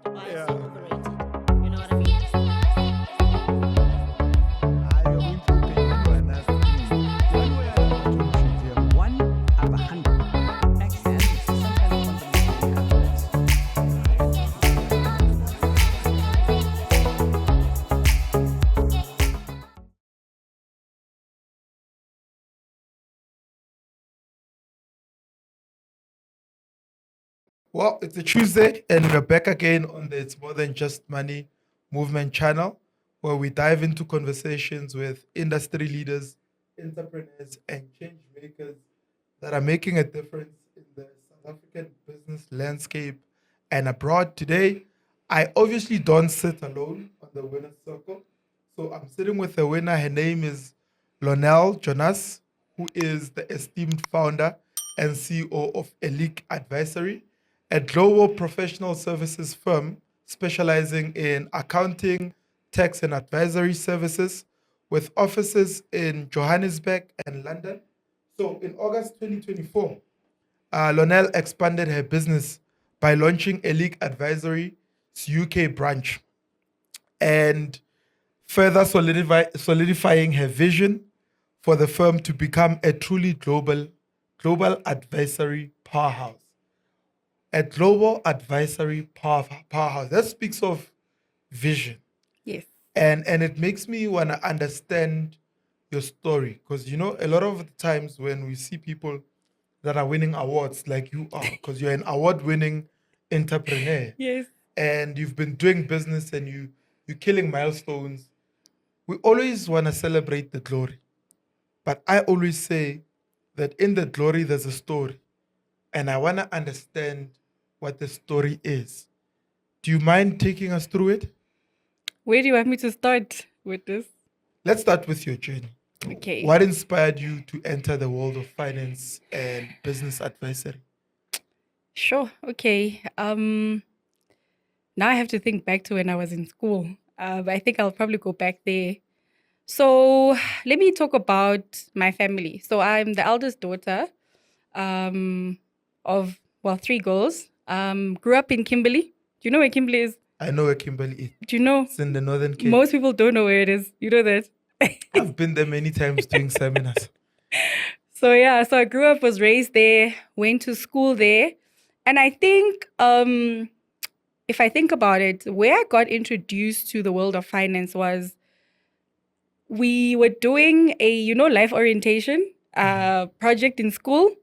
Why is it overrated? You know what I mean? You're going to pay anyone as one way or another to treat them. One out of 100. Excess is some kind of fundamental habit. Well, it's a Tuesday, and we're back again on the It's More Than Just Money movement channel, where we dive into conversations with industry leaders, entrepreneurs, and change makers that are making a difference in the South African business landscape and abroad. Today, I obviously don't sit alone on the winner's circle. So I'm sitting with a winner. Her name is Lornelle Jonas, who is the esteemed founder and CEO of Elite Advisory, a global professional services firm specializing in accounting, tax, and advisory services with offices in Johannesburg and London. So in August 2024, Lornelle expanded her business by launching Elite Advisory's UK branch and further solidifying her vision for the firm to become a truly global advisory powerhouse. A global advisory powerhouse. That speaks of vision. Yes. And it makes me want to understand your story, because a lot of the times when we see people that are winning awards like you are, because you're an award-winning entrepreneur, Yes. and you've been doing business and you're killing milestones, we always want to celebrate the glory. But I always say that in the glory there's a story, and I want to understand what the story is. Do you mind taking us through it? Where do you want me to start with this? Let's start with your journey. Okay. What inspired you to enter the world of finance and business advisory? Sure. Okay. Now I have to think back to when I was in school. But I think I'll probably go back there. So let me talk about my family. So I'm the eldest daughter of, well, 3 girls. Grew up in Kimberley. Do you know where Kimberley is? I know where Kimberley is. Do you know? It's in the Northern Cape. Most people don't know where it is. You know that? I've been there many times doing seminars. So yeah, so I grew up, was raised there, went to school there. And I think if I think about it, where I got introduced to the world of finance was we were doing a, life orientation project in school.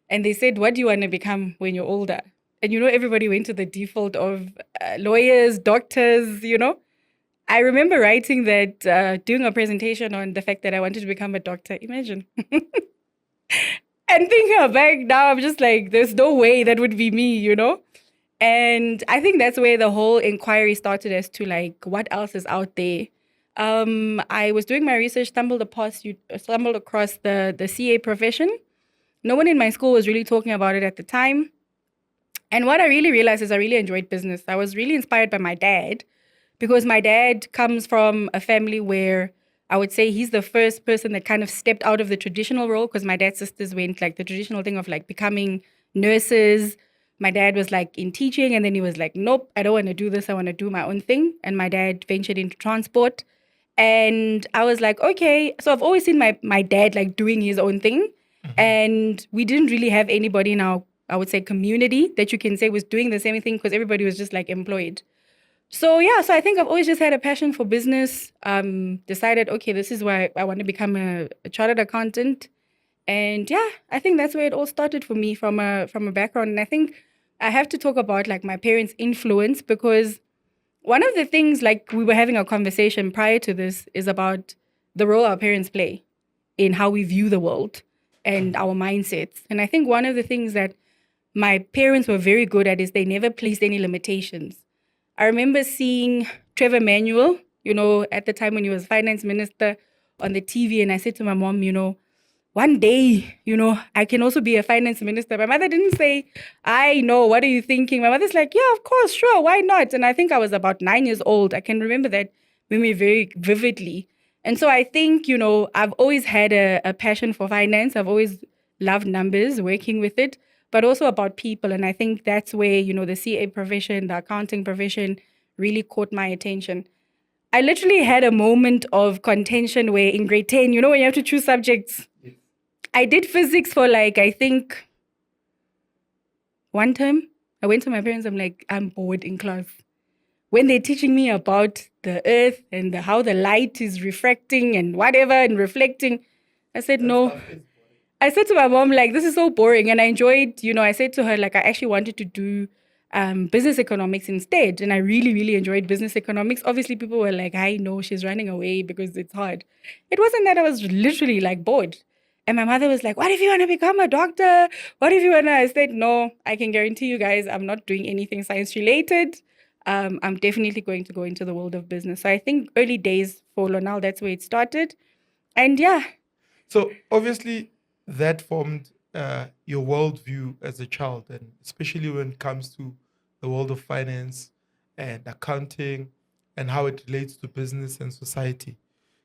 And they said, what do you want to become when you're older? And everybody went to the default of lawyers, doctors, I remember writing that, doing a presentation on the fact that I wanted to become a doctor. Imagine. And thinking back now, I'm just like, there's no way that would be me, And I think that's where the whole inquiry started as to like, what else is out there? I was doing my research, stumbled across the CA profession. No one in my school was really talking about it at the time. And what I really realized is I really enjoyed business. I was really inspired by my dad because my dad comes from a family where I would say he's the first person that kind of stepped out of the traditional role, because my dad's sisters went like the traditional thing of like becoming nurses. My dad was like in teaching, and then he was like, nope, I don't want to do this. I want to do my own thing. And my dad ventured into transport. And I was like, okay. So I've always seen my dad like doing his own thing. And we didn't really have anybody in our, I would say, community that you can say was doing the same thing, because everybody was just like employed. So yeah, so I think I've always just had a passion for business. Decided, okay, this is why I want to become a chartered accountant. And yeah, I think that's where it all started for me from a background. And I think I have to talk about like my parents' influence, because one of the things, like we were having a conversation prior to this, is about the role our parents play in how we view the world and our mindsets. And I think one of the things that my parents were very good at is they never placed any limitations. I remember seeing Trevor Manuel, at the time when he was finance minister, on the TV, and I said to my mom, one day, I can also be a finance minister. My mother didn't say, I know, what are you thinking? My mother's like, yeah, of course, sure, why not? And I think I was about 9 years old. I can remember that memory very vividly. And so I think, I've always had a passion for finance. I've always loved numbers, working with it. but also about people. And I think that's where, the CA profession, the accounting profession really caught my attention. I literally had a moment of contention where in grade 10, when you have to choose subjects, I did physics for I think one term. I went to my parents, I'm like, I'm bored in class. When they're teaching me about the earth and how the light is refracting and whatever and reflecting, I said, no. I said to my mom, this is so boring. And I enjoyed, I said to her, I actually wanted to do business economics instead. And I really, really enjoyed business economics. Obviously, people were like, I know she's running away because it's hard. It wasn't that I was literally bored. And my mother was like, what if you want to become a doctor? What if you want to? I said, no, I can guarantee you guys, I'm not doing anything science related. I'm definitely going to go into the world of business. So I think early days for Lornelle, that's where it started. And yeah. So obviously that formed your worldview as a child, and especially when it comes to the world of finance and accounting and how it relates to business and society.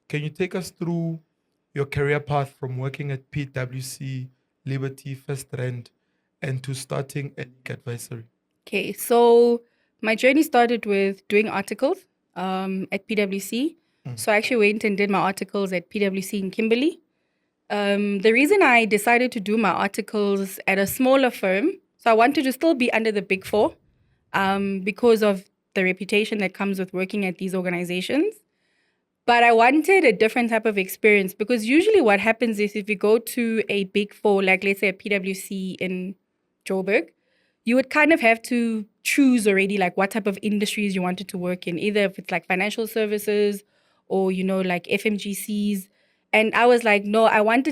Can you take us through your career path from working at PwC, Liberty, First Rand, and to starting at Advisory? Okay, so my journey started with doing articles at PwC. So I actually went and did my articles at PwC in Kimberley. The reason I decided to do my articles at a smaller firm, so I wanted to still be under the Big Four because of the reputation that comes with working at these organizations. But I wanted a different type of experience because usually what happens is if you go to a Big Four, let's say a PwC in Joburg, you would kind of have to choose already what type of industries you wanted to work in, either if it's financial services or, FMGCs. And I was like, no,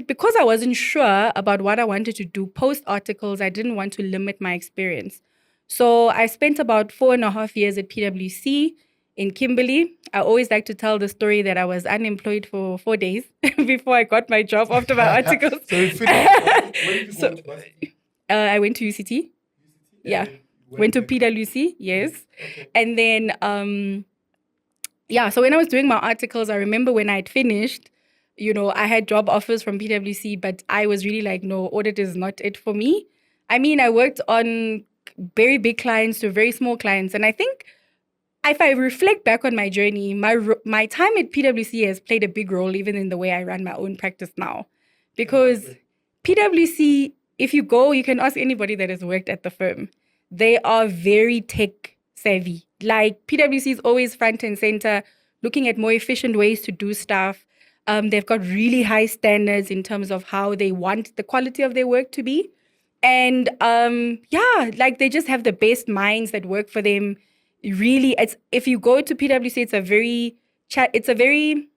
because I wasn't sure about what I wanted to do post articles, I didn't want to limit my experience. So I spent about 4.5 years at PwC in Kimberley. I always like to tell the story that I was unemployed for 4 days before I got my job after my articles. So you finished. When did you So, go to Boston? I went to UCT. Yeah. Went to PwC, yes. Okay. And then, so when I was doing my articles, I remember when I had finished, I had job offers from PwC, but I was really like, no, audit is not it for me. I mean, I worked on very big clients to very small clients. And I think if I reflect back on my journey, my time at PwC has played a big role even in the way I run my own practice now. Because PwC, if you go, you can ask anybody that has worked at the firm. They are very tech savvy. PwC is always front and center, looking at more efficient ways to do stuff. They've got really high standards in terms of how they want the quality of their work to be. And they just have the best minds that work for them. Really, if you go to PwC, it's a very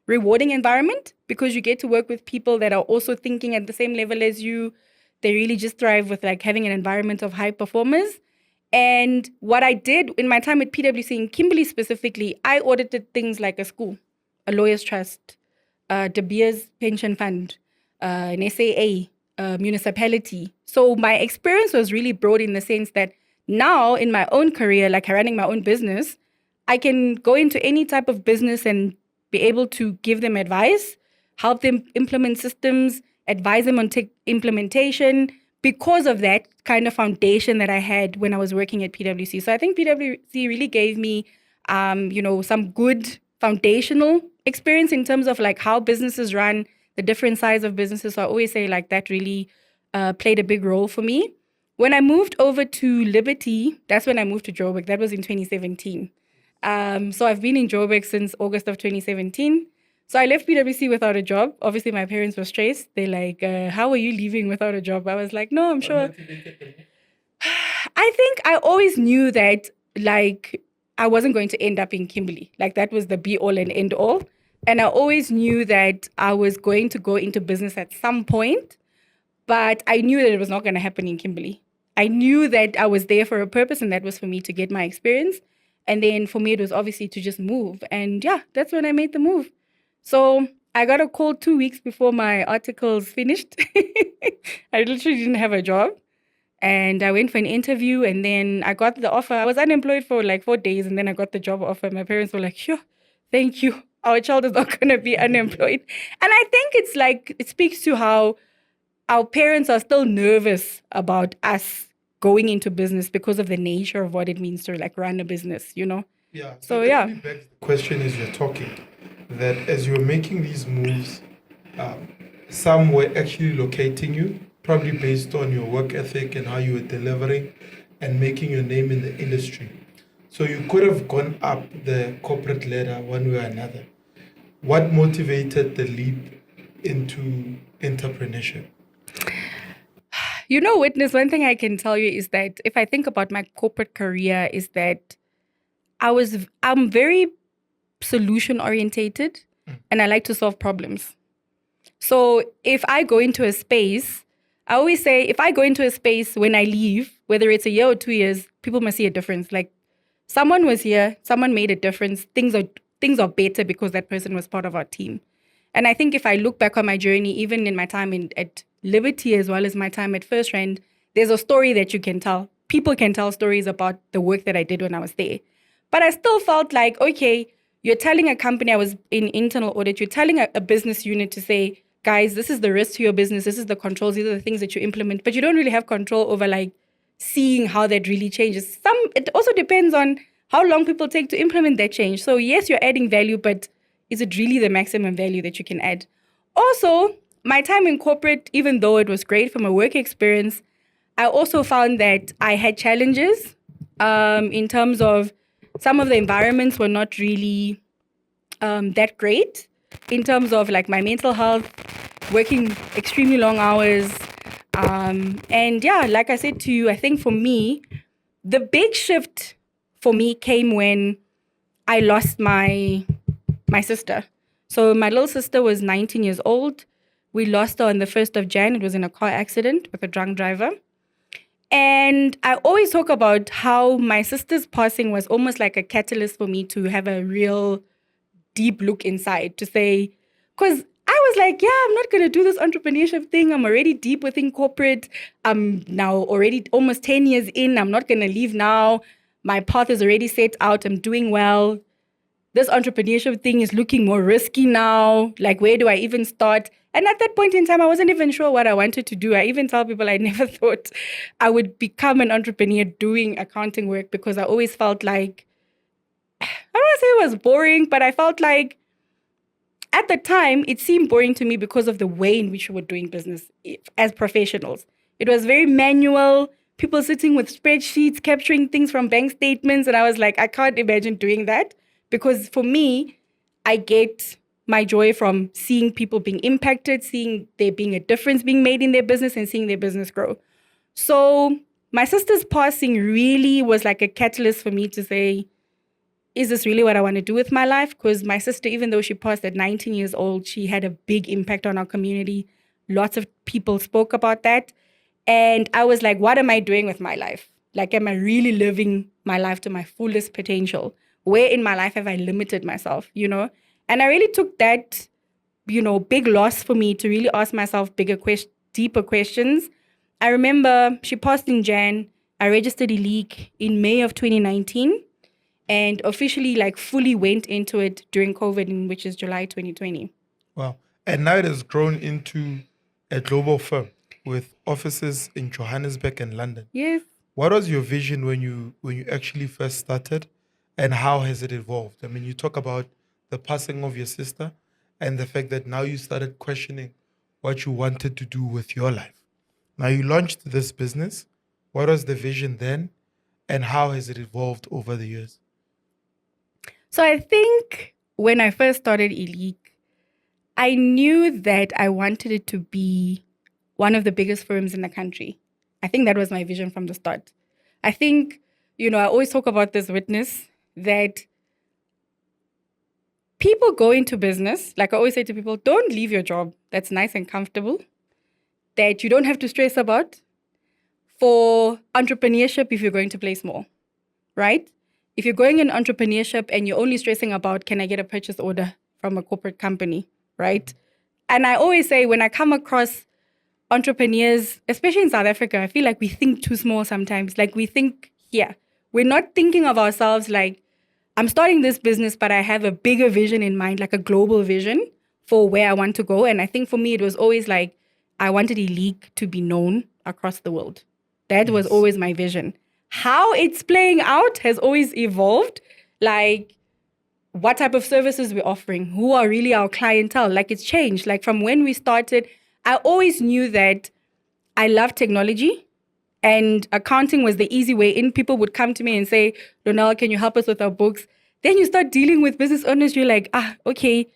rewarding environment because you get to work with people that are also thinking at the same level as you. They really just thrive with having an environment of high performers. And what I did in my time at PwC in Kimberley specifically, I audited things like a school, a lawyer's trust, De Beers pension fund, an SAA, a municipality. So my experience was really broad in the sense that now in my own career, running my own business, I can go into any type of business and be able to give them advice, help them implement systems, advise them on tech implementation because of that kind of foundation that I had when I was working at PwC. So I think PwC really gave me, some good foundational experience in terms of how businesses run, the different sides of businesses. So I always say that really played a big role for me. When I moved over to Liberty, that's when I moved to Joburg. That was in 2017. So I've been in Joburg since August of 2017. So I left PwC without a job. Obviously, my parents were stressed. They're like, how are you leaving without a job? I was like, no, I'm sure. I think I always knew that, I wasn't going to end up in Kimberley. That was the be all and end all. And I always knew that I was going to go into business at some point, but I knew that it was not going to happen in Kimberley. I knew that I was there for a purpose, and that was for me to get my experience. And then for me, it was obviously to just move. And that's when I made the move. So I got a call 2 weeks before my articles finished. I literally didn't have a job. And I went for an interview, and then I got the offer. I was unemployed for 4 days, and then I got the job offer. My parents were like, sure, thank you. Our child is not going to be unemployed. And I think it's it speaks to how our parents are still nervous about us going into business because of the nature of what it means to like run a business, you know? Yeah. So, it yeah. actually begs the question as you're talking that as you're making these moves, some were actually locating you, probably based on your work ethic and how you were delivering and making your name in the industry. So you could have gone up the corporate ladder one way or another. What motivated the leap into entrepreneurship? You know, Witness, one thing I can tell you is that if I think about my corporate career is that I'm very solution orientated and I like to solve problems. So if I go into a space, I always say if I go into a space when I leave, whether it's a year or 2 years, people must see a difference. Like someone was here, someone made a difference. Things are better because that person was part of our team. And I think if I look back on my journey, even in my time at Liberty as well as my time at First Rand, there's a story that you can tell. People can tell stories about the work that I did when I was there. But I still felt like, okay, you're telling a company, I was in internal audit, you're telling a business unit to say, guys, this is the risk to your business, this is the controls, these are the things that you implement, but you don't really have control over like seeing how that really changes. It also depends on how long people take to implement that change. So yes, you're adding value, but is it really the maximum value that you can add? Also, my time in corporate, even though it was great from a work experience, I also found that I had challenges in terms of some of the environments were not really that great in terms of like my mental health, working extremely long hours. And yeah, like I said to you, I think for me, the big shift for me came when I lost my sister. So my little sister was 19 years old. We lost her on the 1st of Jan. It was in a car accident with a drunk driver. And I always talk about how my sister's passing was almost like a catalyst for me to have a real deep look inside to say, because I was like, yeah, I'm not going to do this entrepreneurship thing. I'm already deep within corporate. I'm now already almost 10 years in. I'm not going to leave now. My path is already set out. I'm doing well. This entrepreneurship thing is looking more risky now. Like, where do I even start? And at that point in time, I wasn't even sure what I wanted to do. I even tell people I never thought I would become an entrepreneur doing accounting work because I always felt like, I don't want to say it was boring, but I felt like at the time, it seemed boring to me because of the way in which we were doing business as professionals. It was very manual, people sitting with spreadsheets, capturing things from bank statements. And I was like, I can't imagine doing that. Because for me, I get my joy from seeing people being impacted, seeing there being a difference being made in their business and seeing their business grow. So my sister's passing really was like a catalyst for me to say, is this really what I want to do with my life? Because my sister, even though she passed at 19 years old, she had a big impact on our community. Lots of people spoke about that. And I was like, what am I doing with my life? Like, am I really living my life to my fullest potential? Where in my life have I limited myself, you know? And I really took that, big loss for me to really ask myself deeper questions. I remember she passed in Jan. I registered Elite in May of 2019 and officially fully went into it during COVID, which is July 2020. Wow. And now it has grown into a global firm with offices in Johannesburg and London. Yes. What was your vision when you actually first started? And how has it evolved? I mean, you talk about the passing of your sister and the fact that now you started questioning what you wanted to do with your life. Now you launched this business. What was the vision then? And how has it evolved over the years? So I think when I first started Elite, I knew that I wanted it to be one of the biggest firms in the country. I think that was my vision from the start. I think, I always talk about this Witness, that people go into business, like I always say to people, don't leave your job that's nice and comfortable, that you don't have to stress about for entrepreneurship if you're going to play small, right? If you're going in entrepreneurship and you're only stressing about, can I get a purchase order from a corporate company, right? And I always say when I come across entrepreneurs, especially in South Africa, I feel like we think too small sometimes. Like we think, we're not thinking of ourselves like, I'm starting this business, but I have a bigger vision in mind, like a global vision for where I want to go. And I think for me, it was always like, I wanted Elite to be known across the world. That was Yes. always my vision. How it's playing out has always evolved. Like, what type of services we're offering, who are really our clientele. Like, it's changed. Like, from when we started, I always knew that I love technology and accounting was the easy way in. People would come to me and say, Lornelle, can you help us with our books? Then you start dealing with business owners. You're like, okay.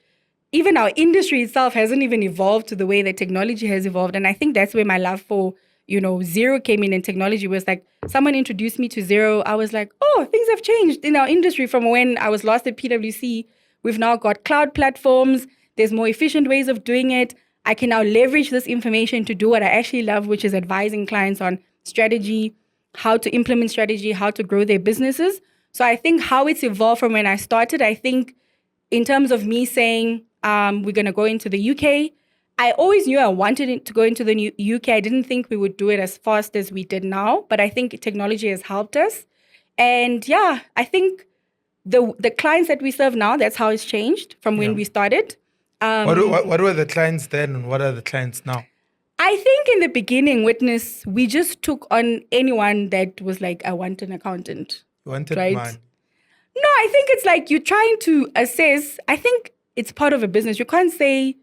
Even our industry itself hasn't even evolved to the way that technology has evolved. And I think that's where my love for, Xero came in, and technology was like, someone introduced me to Xero. I was like, oh, things have changed in our industry from when I was last at PwC. We've now got cloud platforms. There's more efficient ways of doing it. I can now leverage this information to do what I actually love, which is advising clients on strategy, how to implement strategy, how to grow their businesses. So I think how it's evolved from when I started, I think in terms of me saying, we're going to go into the UK, I always knew I wanted it to go into the UK. I didn't think we would do it as fast as we did now, but I think technology has helped us. And yeah, I think the clients that we serve now, that's how it's changed from when we started. What were the clients then and what are the clients now? I think in the beginning, Witness, we just took on anyone that was like, I want an accountant. You wanted Right. money. No, I think it's like you're trying to assess. I think it's part of a business. You can't say,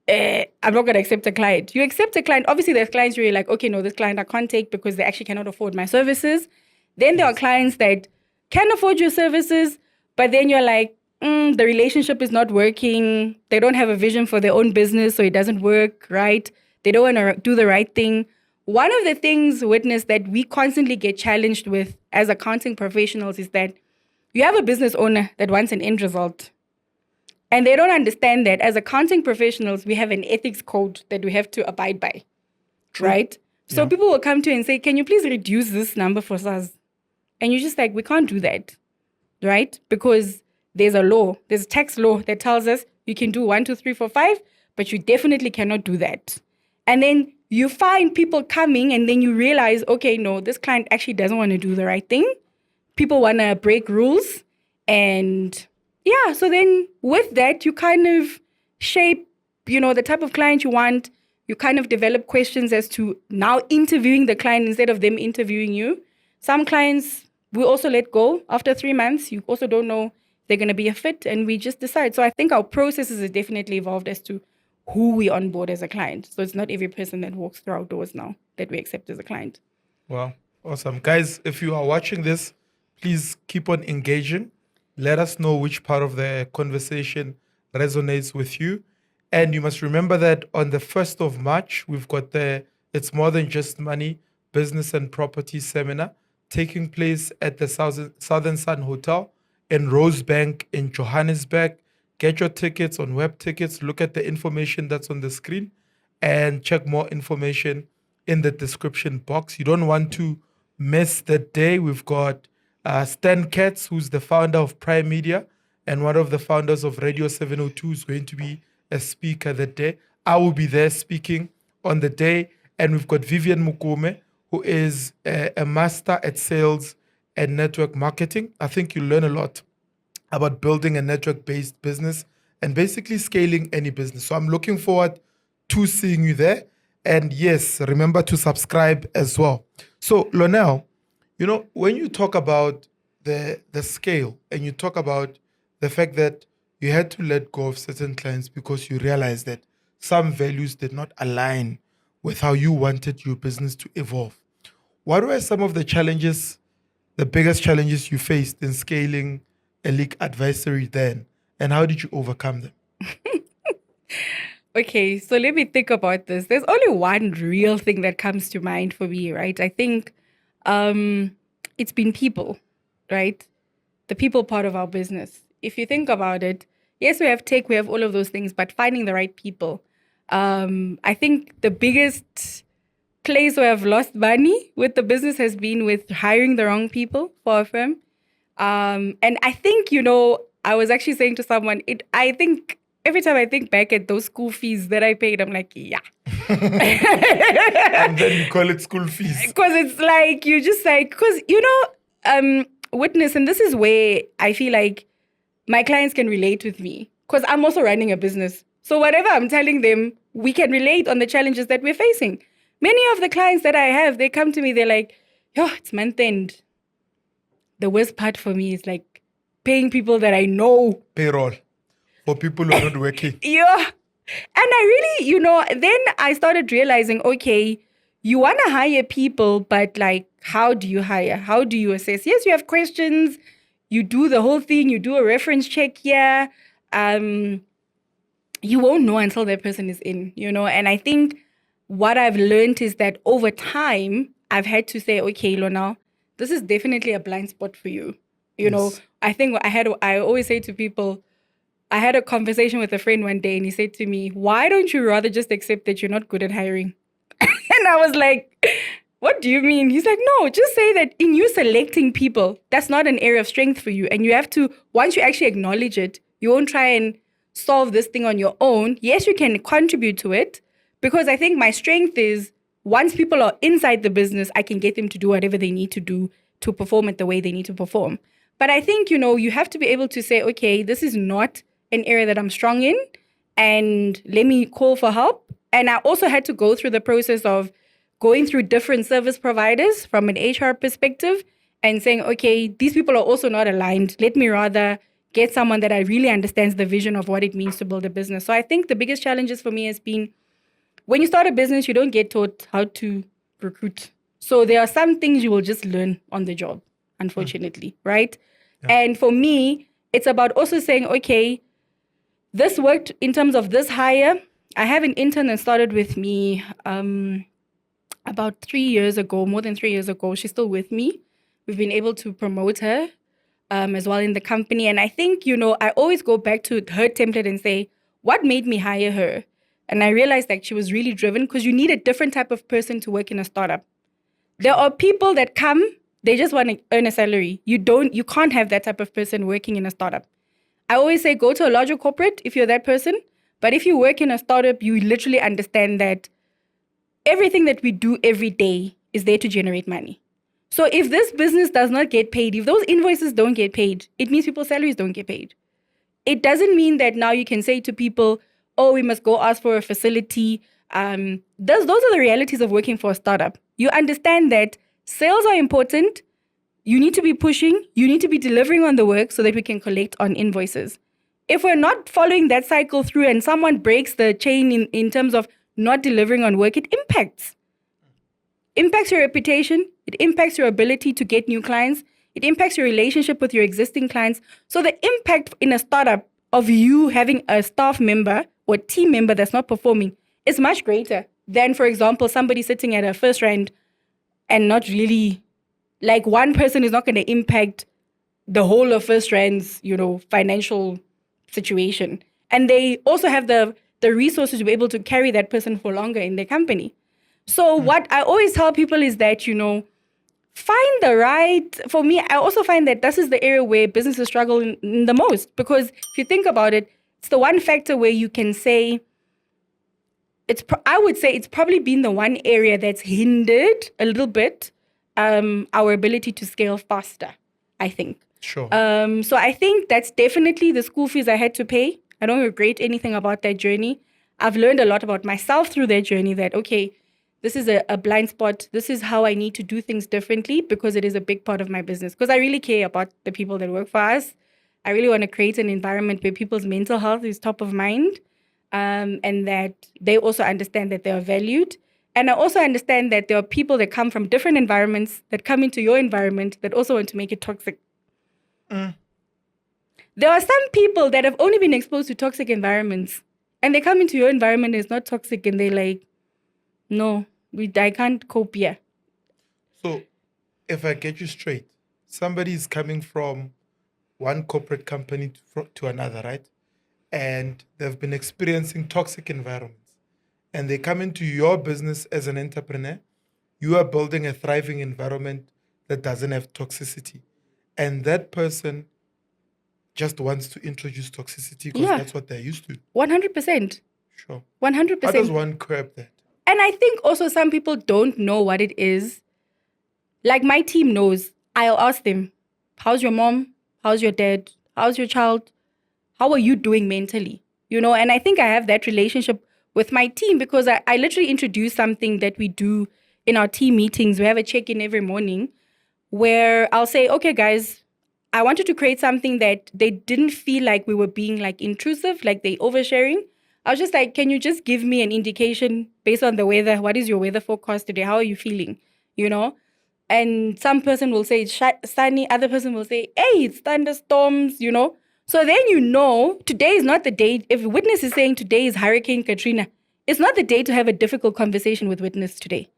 I'm not going to accept a client. You accept a client. Obviously, there's clients where you're like, okay, no, this client I can't take because they actually cannot afford my services. Then there are clients that can afford your services, but then you're like, the relationship is not working. They don't have a vision for their own business, so it doesn't work, right? They don't want to do the right thing. One of the things, Witness, that we constantly get challenged with as accounting professionals is that you have a business owner that wants an end result. And they don't understand that as accounting professionals, we have an ethics code that we have to abide by, right? So people will come to you and say, can you please reduce this number for us? And you're just like, we can't do that, right? Because there's a law, there's a tax law that tells us you can do 1, 2, 3, 4, 5, but you definitely cannot do that. And then you find people coming and then you realize, okay, no, this client actually doesn't want to do the right thing. People want to break rules. And yeah, so then with that, you kind of shape, the type of client you want. You kind of develop questions as to now interviewing the client instead of them interviewing you. Some clients we also let go after 3 months. You also don't know if they're going to be a fit, and we just decide. So I think our processes have definitely evolved as to who we onboard as a client. So it's not every person that walks through our doors now that we accept as a client. Wow, awesome. Guys, if you are watching this, please keep on engaging. Let us know which part of the conversation resonates with you. And you must remember that on the 1st of March, we've got the It's More Than Just Money Business and Property Seminar taking place at the Southern Sun Hotel in Rosebank in Johannesburg. Get your tickets on web tickets. Look at the information that's on the screen and check more information in the description box. You don't want to miss the day. We've got Stan Katz, who's the founder of Prime Media and one of the founders of Radio 702, is going to be a speaker that day. I will be there speaking on the day. And we've got Vivian Mukume, who is a master at sales and network marketing. I think you'll learn a lot about building a network-based business and basically scaling any business. So I'm looking forward to seeing you there. And yes, remember to subscribe as well. So Lornelle, when you talk about the scale and you talk about the fact that you had to let go of certain clients because you realized that some values did not align with how you wanted your business to evolve. What were some of the challenges, the biggest challenges you faced in scaling Elite Advisory then, and how did you overcome them? Okay, so let me think about this. There's only one real thing that comes to mind for me, right? I think it's been people, right? The people part of our business. If you think about it, yes, we have tech, we have all of those things, but finding the right people. I think the biggest place where I've lost money with the business has been with hiring the wrong people for our firm. And I think, I was actually saying to someone, I think every time I think back at those school fees that I paid, I'm like, yeah. And then you call it school fees. Because it's like, you just like, because, Witness, and this is where I feel like my clients can relate with me because I'm also running a business. So whatever I'm telling them, we can relate on the challenges that we're facing. Many of the clients that I have, they come to me, they're like, yo, it's month end. The worst part for me is like paying people that I know. Payroll for people who are not working. Yeah. And I really, then I started realizing, okay, you want to hire people, but like, how do you hire? How do you assess? Yes, you have questions. You do the whole thing. You do a reference check here. You won't know until that person is in, And I think what I've learned is that over time, I've had to say, okay, Lornelle, this is definitely a blind spot for you. I think I always say to people, I had a conversation with a friend one day and he said to me, why don't you rather just accept that you're not good at hiring? And I was like, what do you mean? He's like, no, just say that in you selecting people, that's not an area of strength for you. And you have to, once you actually acknowledge it, you won't try and solve this thing on your own. Yes, you can contribute to it, because I think my strength is once people are inside the business, I can get them to do whatever they need to do to perform it the way they need to perform. But I think, you have to be able to say, okay, this is not an area that I'm strong in, and let me call for help. And I also had to go through the process of going through different service providers from an HR perspective and saying, okay, these people are also not aligned. Let me rather get someone that I really understands the vision of what it means to build a business. So I think the biggest challenges for me has been when you start a business, you don't get taught how to recruit. So there are some things you will just learn on the job, unfortunately, right? Yeah. And for me, it's about also saying, okay, this worked in terms of this hire. I have an intern that started with me about 3 years ago, more than 3 years ago. She's still with me. We've been able to promote her as well in the company. And I think, I always go back to her template and say, what made me hire her? And I realized that she was really driven, because you need a different type of person to work in a startup. There are people that come, they just want to earn a salary. You can't have that type of person working in a startup. I always say, go to a larger corporate if you're that person. But if you work in a startup, you literally understand that everything that we do every day is there to generate money. So if this business does not get paid, if those invoices don't get paid, it means people's salaries don't get paid. It doesn't mean that now you can say to people, oh, we must go ask for a facility. Those are the realities of working for a startup. You understand that sales are important. You need to be pushing. You need to be delivering on the work so that we can collect on invoices. If we're not following that cycle through and someone breaks the chain in terms of not delivering on work, it impacts your reputation. It impacts your ability to get new clients. It impacts your relationship with your existing clients. So the impact in a startup of you having a staff member or team member that's not performing is much greater than, for example, somebody sitting at a first rand and not really, like, one person is not going to impact the whole of First Rand's, financial situation. And they also have the resources to be able to carry that person for longer in their company. So what I always tell people is that, for me, I also find that this is the area where businesses struggle in the most. Because if you think about it, it's the one factor where you can say, I would say it's probably been the one area that's hindered a little bit our ability to scale faster, I think. Sure. So I think that's definitely the school fees I had to pay. I don't regret anything about that journey. I've learned a lot about myself through that journey, that, okay, this is a blind spot. This is how I need to do things differently, because it is a big part of my business. Because I really care about the people that work for us. I really want to create an environment where people's mental health is top of mind, and that they also understand that they are valued. And I also understand that there are people that come from different environments that come into your environment that also want to make it toxic. There are some people that have only been exposed to toxic environments, and they come into your environment and it's not toxic, and they're like, no, I can't cope here. So if I get you straight, somebody is coming from one corporate company to another, right? And they've been experiencing toxic environments. And they come into your business as an entrepreneur. You are building a thriving environment that doesn't have toxicity. And that person just wants to introduce toxicity because that's what they're used to. 100%. Sure. 100%. How does one curb that? And I think also some people don't know what it is. Like, my team knows. I'll ask them, how's your mom? How's your dad? How's your child? How are you doing mentally? And I think I have that relationship with my team, because I literally introduce something that we do in our team meetings. We have a check-in every morning where I'll say, okay, guys, I wanted to create something that they didn't feel like we were being like intrusive, like they oversharing. I was just like, can you just give me an indication based on the weather? What is your weather forecast today? How are you feeling? You know? And some person will say it's sunny. Other person will say, hey, it's thunderstorms, you know? So then you know today is not the day. If witness is saying today is Hurricane Katrina, it's not the day to have a difficult conversation with witness today.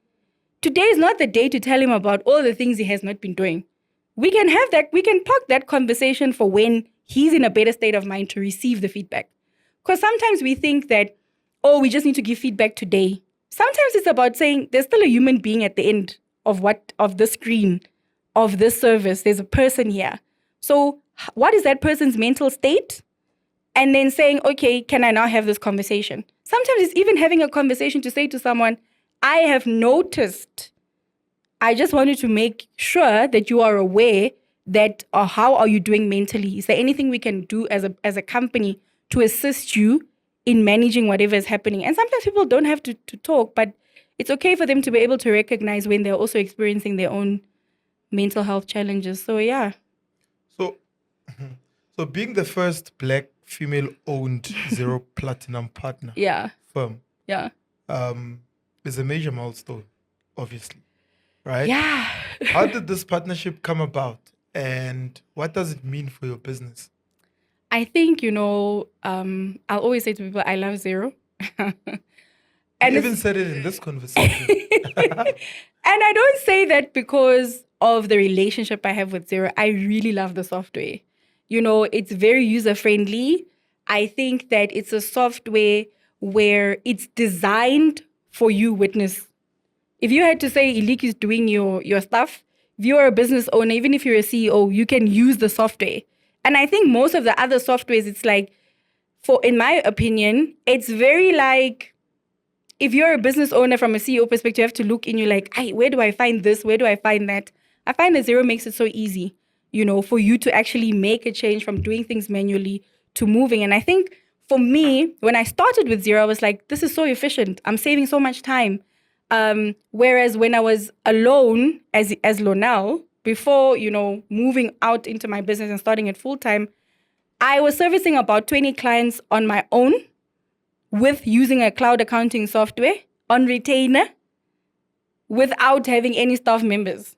Today is not the day to tell him about all the things he has not been doing. We can have that, we can park that conversation for when he's in a better state of mind to receive the feedback. Because sometimes we think that, oh, we just need to give feedback today. Sometimes it's about saying there's still a human being at the end of the screen, of this service. There's a person here. So what is that person's mental state? And then saying, okay, can I now have this conversation? Sometimes it's even having a conversation to say to someone, I have noticed. I just wanted to make sure that you are aware that, or how are you doing mentally? Is there anything we can do as a company to assist you in managing whatever is happening? And sometimes people don't have to talk, but it's okay for them to be able to recognize when they're also experiencing their own mental health challenges. So yeah. So being the first Black female-owned Xero Platinum partner Yeah. firm Yeah. is a major milestone, obviously, right? Yeah. How did this partnership come about, and what does it mean for your business? I think, I'll always say to people, I love Xero. You And even it's- said it in this conversation. And I don't say that because of the relationship I have with Xero. I really love the software. It's very user-friendly. I think that it's a software where it's designed for you, witness. If you had to say Ilik is doing your stuff, if you're a business owner, even if you're a CEO, you can use the software. And I think most of the other softwares, it's like, in my opinion, it's very like, if you're a business owner from a CEO perspective, you have to look in, you're like, hey, where do I find this? Where do I find that? I find that Xero makes it so easy, for you to actually make a change from doing things manually to moving. And I think for me, when I started with Xero, I was like, this is so efficient. I'm saving so much time. Whereas when I was alone as Lornelle, before, moving out into my business and starting it full time, I was servicing about 20 clients on my own with using a cloud accounting software on retainer without having any staff members.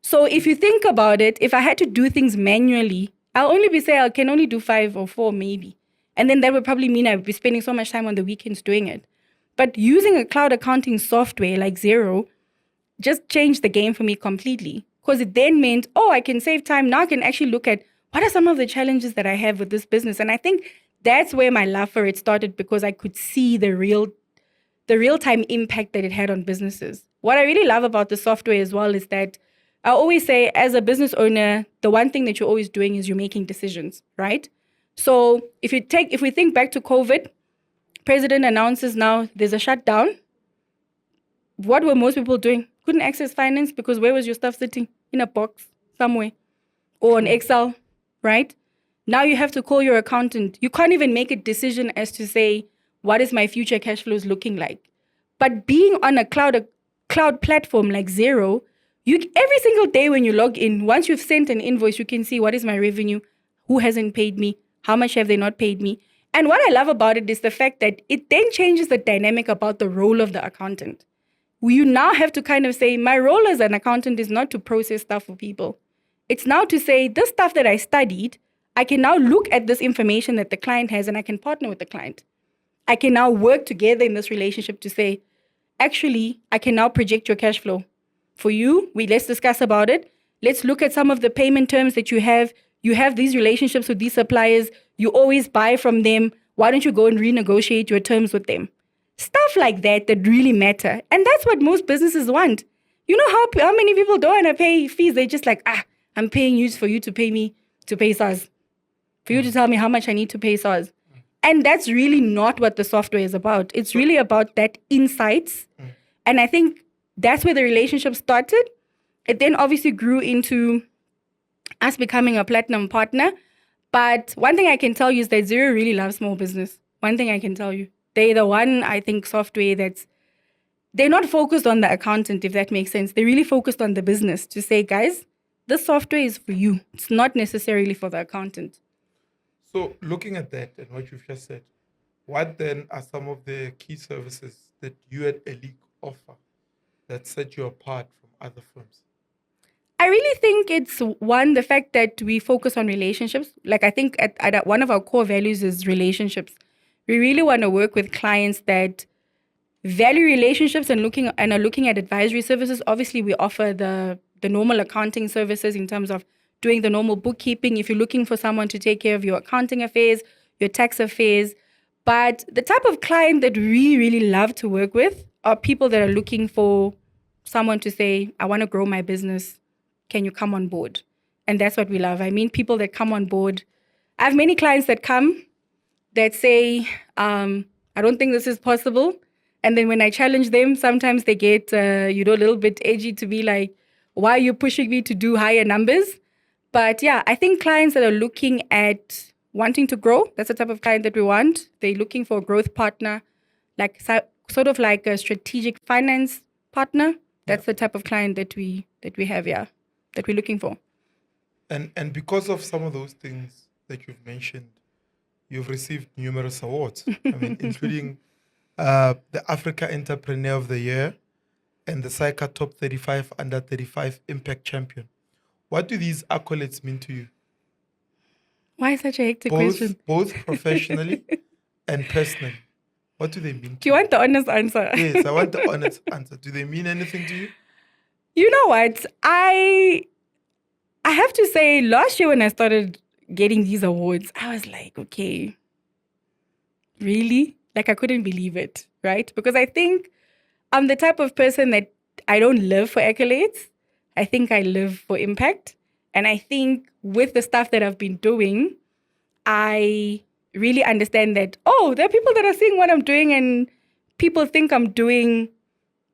So if you think about it, if I had to do things manually, I'll only be saying I can only do 5 or 4 maybe. And then that would probably mean I would be spending so much time on the weekends doing it. But using a cloud accounting software like Xero just changed the game for me completely. Because it then meant, I can save time. Now I can actually look at what are some of the challenges that I have with this business. And I think that's where my love for it started, because I could see the real-time impact that it had on businesses. What I really love about the software as well is that I always say, as a business owner, the one thing that you're always doing is you're making decisions, right? So if we think back to COVID, president announces now there's a shutdown. What were most people doing? Couldn't access finance because where was your stuff sitting? In a box somewhere or on Excel, right? Now you have to call your accountant. You can't even make a decision as to say, what is my future cash flows looking like? But being on a cloud platform like Xero, every single day when you log in, once you've sent an invoice, you can see what is my revenue, who hasn't paid me, how much have they not paid me. And what I love about it is the fact that it then changes the dynamic about the role of the accountant. You now have to kind of say, my role as an accountant is not to process stuff for people. It's now to say, this stuff that I studied, I can now look at this information that the client has and I can partner with the client. I can now work together in this relationship to say, actually, I can now project your cash flow. For you, let's discuss about it. Let's look at some of the payment terms that you have. You have these relationships with these suppliers. You always buy from them. Why don't you go and renegotiate your terms with them? Stuff like that really matter. And that's what most businesses want. You know how many people don't want to pay fees? They're just like, I'm paying you for you to pay me to pay SARS. For you to tell me how much I need to pay SARS. And that's really not what the software is about. It's really about that insights. And I think that's where the relationship started. It then obviously grew into us becoming a platinum partner. But one thing I can tell you is that Xero really loves small business. One thing I can tell you. They're the one, I think, software they're not focused on the accountant, if that makes sense. They're really focused on the business to say, guys, this software is for you. It's not necessarily for the accountant. So, looking at that and what you've just said, what then are some of the key services that you at Elite offer that set you apart from other firms? I really think it's one, the fact that we focus on relationships. Like I think at one of our core values is relationships. We really want to work with clients that value relationships and are looking at advisory services. Obviously, we offer the normal accounting services in terms of doing the normal bookkeeping. If you're looking for someone to take care of your accounting affairs, your tax affairs, but the type of client that we really love to work with are people that are looking for someone to say, I want to grow my business. Can you come on board? And that's what we love. I mean, people that come on board. I have many clients that come that say, I don't think this is possible. And then when I challenge them, sometimes they get, a little bit edgy to be like, why are you pushing me to do higher numbers? But yeah, I think clients that are looking at wanting to grow, that's the type of client that we want. They're looking for a growth partner, like sort of like a strategic finance partner. That's the type of client that we have, that we're looking for. And because of some of those things that you've mentioned, you've received numerous awards. I mean, including the Africa Entrepreneur of the Year and the SAICA Top 35 Under 35 Impact Champion. What do these accolades mean to you? Why such a hectic question? Both professionally and personally. What do they mean Do you want the honest answer? Yes, I want the honest answer. Do they mean anything to you? You know what? I have to say, last year when I started getting these awards, I was like, okay, really? Like I couldn't believe it, right? Because I think I'm the type of person that I don't live for accolades. I think I live for impact. And I think with the stuff that I've been doing, I really understand that, there are people that are seeing what I'm doing and people think I'm doing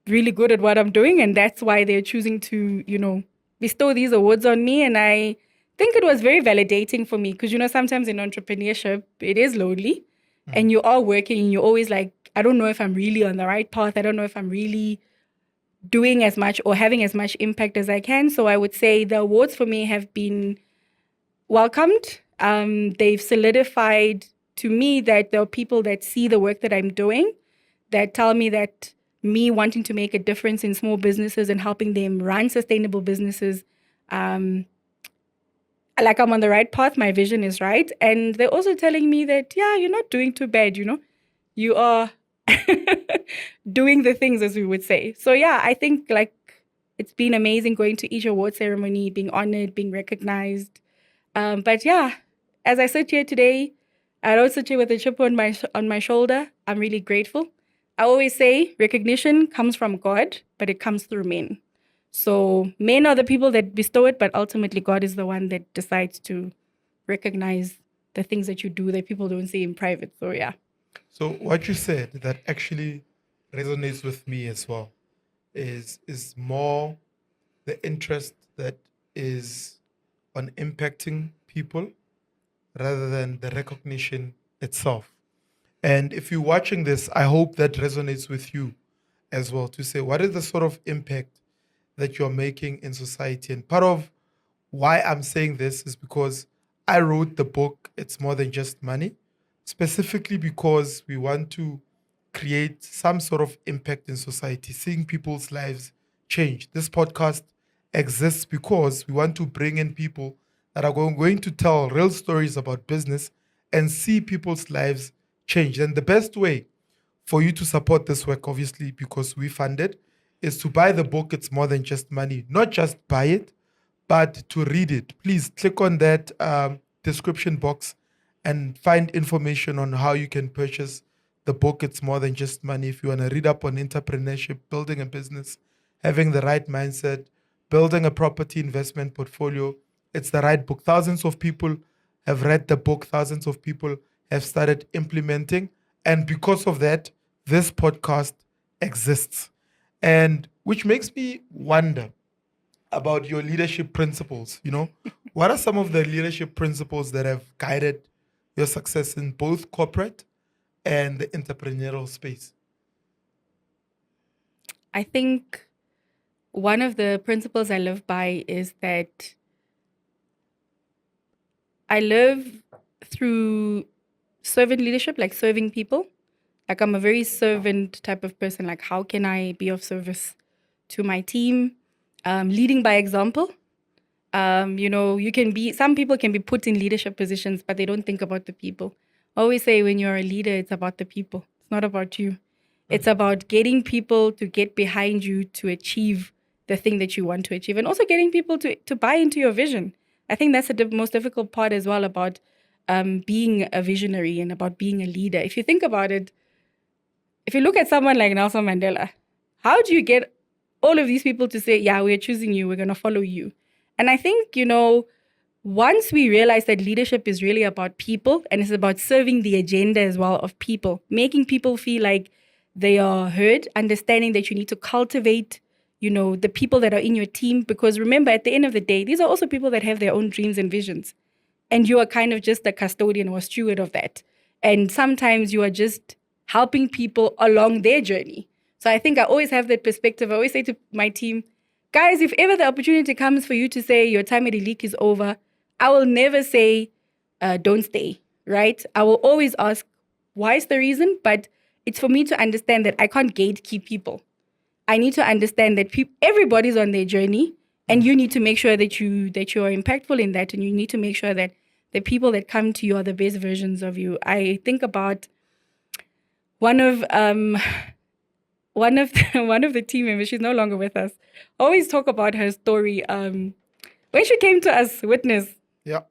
really good at what I'm doing. And that's why they're choosing to, bestow these awards on me. And I think it was very validating for me because, sometimes in entrepreneurship, it is lonely and you are working and you're always like, I don't know if I'm really on the right path. I don't know if I'm really doing as much or having as much impact as I can. So I would say the awards for me have been welcomed. They've solidified to me that there are people that see the work that I'm doing, that tell me that me wanting to make a difference in small businesses and helping them run sustainable businesses, like I'm on the right path, my vision is right. And they're also telling me that, you're not doing too bad, you are doing the things, as we would say. So yeah, I think like it's been amazing going to each award ceremony, being honored, being recognized. But yeah, as I sit here today, I don't sit here with a chip on my shoulder. I'm really grateful. I always say recognition comes from God, but it comes through men. So men are the people that bestow it, but ultimately God is the one that decides to recognize the things that you do that people don't see in private. So yeah. So what you said that actually resonates with me as well is more the interest that is on impacting people rather than the recognition itself. And if you're watching this, I hope that resonates with you as well to say, what is the sort of impact that you're making in society? And part of why I'm saying this is because I wrote the book, It's More Than Just Money, specifically because we want to create some sort of impact in society, seeing people's lives change. This podcast exists because we want to bring in people that are going to tell real stories about business and see people's lives change. And the best way for you to support this work, obviously, because we fund it, is to buy the book, It's More Than Just Money. Not just buy it, but to read it. Please click on that description box and find information on how you can purchase the book, It's More Than Just Money. If you want to read up on entrepreneurship, building a business, having the right mindset, building a property investment portfolio, it's the right book. Thousands of people have read the book. Thousands of people have started implementing. And because of that, this podcast exists. And which makes me wonder about your leadership principles. What are some of the leadership principles that have guided your success in both corporate and the entrepreneurial space? I think one of the principles I live by is that I live through servant leadership, like serving people. Like I'm a very servant type of person. Like how can I be of service to my team? Leading by example. Some people can be put in leadership positions, but they don't think about the people. I always say when you're a leader, it's about the people. It's not about you. It's about getting people to get behind you to achieve the thing that you want to achieve, and also getting people to buy into your vision. I think that's the most difficult part as well about being a visionary and about being a leader. If you think about it, if you look at someone like Nelson Mandela, how do you get all of these people to say, yeah, we're choosing you, we're going to follow you? And I think, once we realize that leadership is really about people and it's about serving the agenda as well of people, making people feel like they are heard, understanding that you need to cultivate, the people that are in your team. Because remember, at the end of the day, these are also people that have their own dreams and visions. And you are kind of just a custodian or steward of that. And sometimes you are just helping people along their journey. So I think I always have that perspective. I always say to my team, guys, if ever the opportunity comes for you to say your time at Elite is over, I will never say, don't stay, right? I will always ask, why is the reason? But it's for me to understand that I can't gatekeep people. I need to understand that everybody's on their journey, and you need to make sure that you are impactful in that, and you need to make sure that the people that come to you are the best versions of you. I think about one of the team members. She's no longer with us. I always talk about her story. When she came to us, witness. Yeah.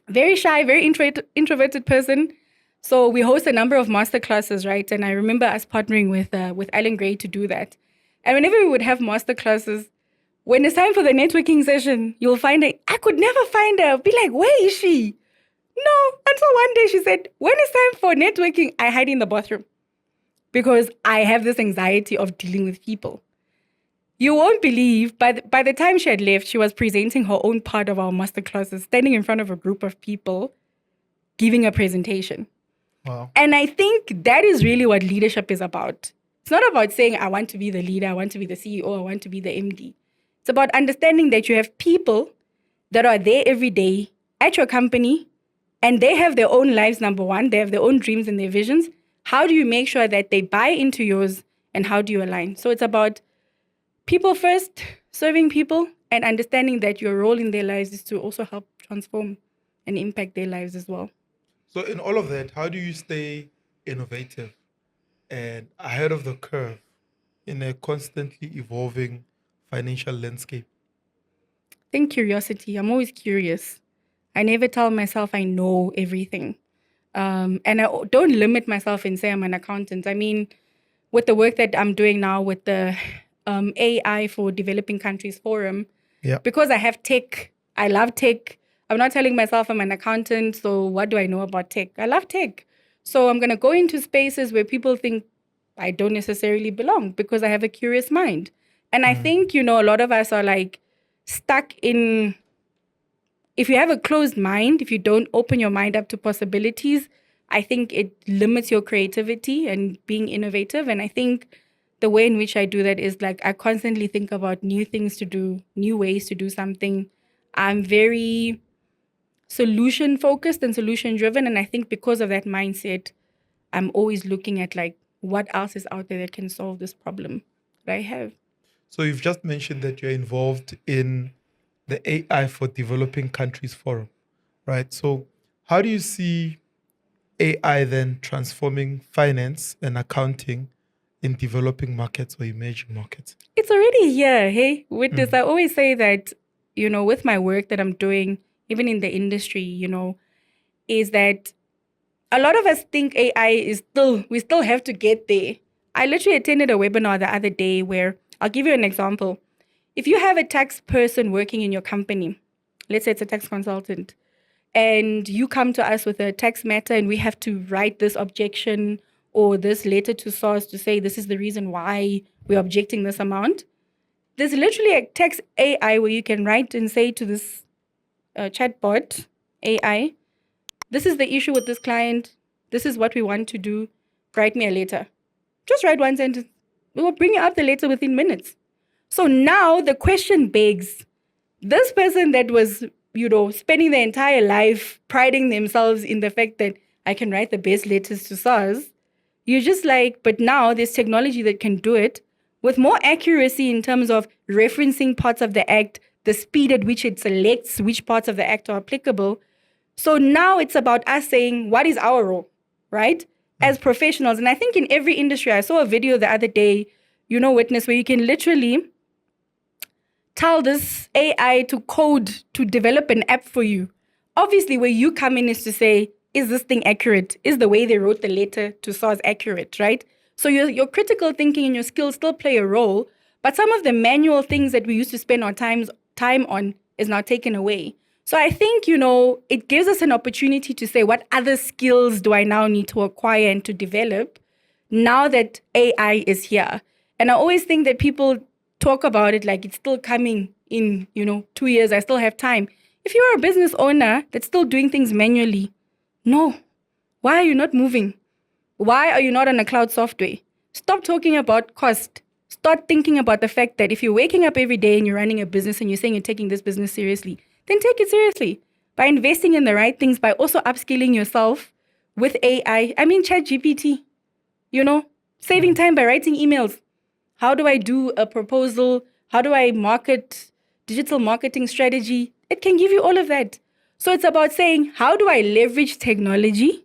Very shy, very introverted person. So we host a number of masterclasses, right? And I remember us partnering with Alan Gray to do that. And whenever we would have masterclasses, when it's time for the networking session, you'll find her. I could never find her. I'll be like, where is she? No. Until one day she said, when it's time for networking, I hide in the bathroom because I have this anxiety of dealing with people. You won't believe, by the time she had left, she was presenting her own part of our masterclasses, standing in front of a group of people, giving a presentation. Wow. And I think that is really what leadership is about. It's not about saying, I want to be the leader, I want to be the CEO, I want to be the MD. It's about understanding that you have people that are there every day at your company, and they have their own lives, number one. They have their own dreams and their visions. How do you make sure that they buy into yours, and how do you align? So it's about people first, serving people, and understanding that your role in their lives is to also help transform and impact their lives as well. So in all of that, how do you stay innovative and ahead of the curve in a constantly evolving financial landscape? I think curiosity. I'm always curious. I never tell myself I know everything. And I don't limit myself and say I'm an accountant. I mean, with the work that I'm doing now with the AI for Developing Countries Forum, Yeah. because I have tech, I love tech. I'm not telling myself I'm an accountant, so what do I know about tech? I love tech. So I'm going to go into spaces where people think I don't necessarily belong because I have a curious mind. And I think, a lot of us are like stuck in, if you have a closed mind, if you don't open your mind up to possibilities, I think it limits your creativity and being innovative. And I think the way in which I do that is like I constantly think about new things to do, new ways to do something. I'm very solution focused and solution driven. And I think because of that mindset, I'm always looking at like what else is out there that can solve this problem that I have. So you've just mentioned that you're involved in the AI for Developing Countries Forum, right? So how do you see AI then transforming finance and accounting in developing markets or emerging markets? It's already here, hey? Witness, I always say that, with my work that I'm doing, even in the industry, is that a lot of us think AI we still have to get there. I literally attended a webinar the other day where, I'll give you an example. If you have a tax person working in your company, let's say it's a tax consultant, and you come to us with a tax matter and we have to write this objection or this letter to source to say this is the reason why we're objecting this amount, there's literally a tax AI where you can write and say to this chatbot AI, this is the issue with this client, this is what we want to do, write me a letter. Just write one sentence. We will bring you up the letter within minutes. So now the question begs, this person that was, spending their entire life priding themselves in the fact that I can write the best letters to SARS, you're just like, but now there's technology that can do it with more accuracy in terms of referencing parts of the act, the speed at which it selects which parts of the act are applicable. So now it's about us saying, what is our role, right? As professionals. And I think in every industry, I saw a video the other day, Witness, where you can literally tell this AI to code, to develop an app for you. Obviously, where you come in is to say, is this thing accurate? Is the way they wrote the letter to SARS accurate, right? So your critical thinking and your skills still play a role, but some of the manual things that we used to spend our time on is now taken away. So I think, it gives us an opportunity to say, what other skills do I now need to acquire and to develop now that AI is here? And I always think that people talk about it like it's still coming in, 2 years, I still have time. If you're a business owner that's still doing things manually, no. Why are you not moving? Why are you not on a cloud software? Stop talking about cost. Start thinking about the fact that if you're waking up every day and you're running a business and you're saying you're taking this business seriously, then take it seriously by investing in the right things, by also upskilling yourself with AI. I mean, ChatGPT, saving time by writing emails. How do I do a proposal? How do I market digital marketing strategy? It can give you all of that. So it's about saying, how do I leverage technology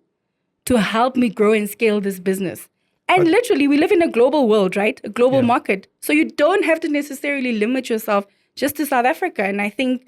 to help me grow and scale this business? And literally, we live in a global world, right? A global market. So you don't have to necessarily limit yourself just to South Africa. And I think,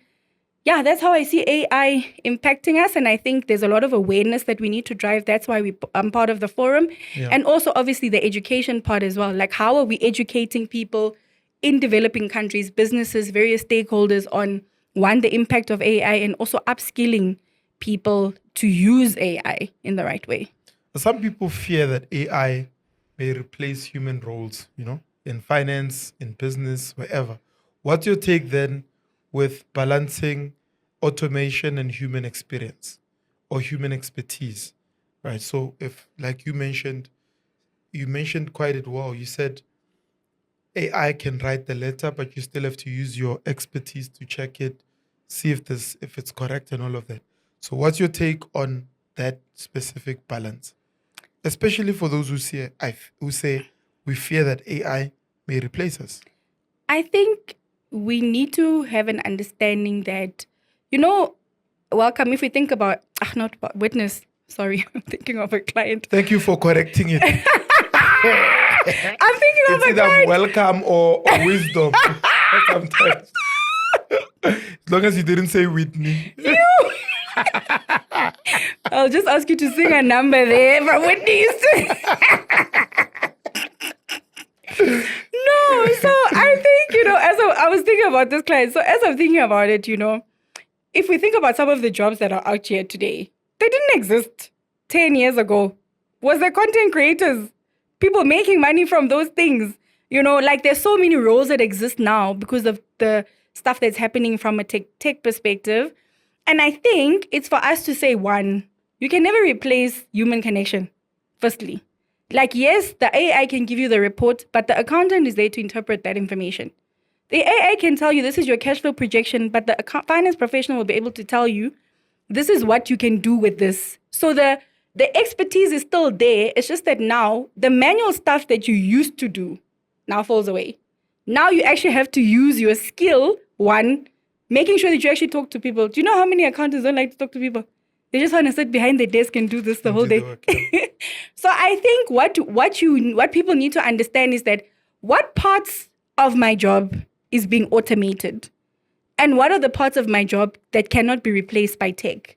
that's how I see AI impacting us. And I think there's a lot of awareness that we need to drive. That's why I'm part of the forum. Yeah. And also, obviously, the education part as well. Like, how are we educating people in developing countries, businesses, various stakeholders on, one, the impact of AI, and also upskilling people to use AI in the right way? Some people fear that AI may replace human roles, in finance, in business, wherever. What's your take then with balancing automation and human experience or human expertise, right? So if, like you mentioned quite it well. You said AI can write the letter, but you still have to use your expertise to check it, see if it's correct and all of that. So what's your take on that specific balance? Especially for those who say we fear that AI may replace us. I think we need to have an understanding that, welcome, if we think about, not about witness, sorry, I'm thinking of a client. Thank you for correcting it. I'm thinking of a client. Welcome or wisdom sometimes. As long as you didn't say Whitney. I'll just ask you to sing a number there from Whitney Houston. No, so I think, as I was thinking about this client, so as I'm thinking about it, if we think about some of the jobs that are out here today, they didn't exist 10 years ago. Was there content creators? People making money from those things? Like there's so many roles that exist now because of the stuff that's happening from a tech perspective. And I think it's for us to say, one, you can never replace human connection, firstly. Like, yes, the AI can give you the report, but the accountant is there to interpret that information. The AI can tell you this is your cash flow projection, but the finance professional will be able to tell you this is what you can do with this. So the expertise is still there. It's just that now the manual stuff that you used to do now falls away. Now you actually have to use your skill, one, making sure that you actually talk to people. Do you know how many accountants don't like to talk to people? They just want to sit behind their desk and do this the whole day. So I think what people need to understand is that what parts of my job is being automated and what are the parts of my job that cannot be replaced by tech,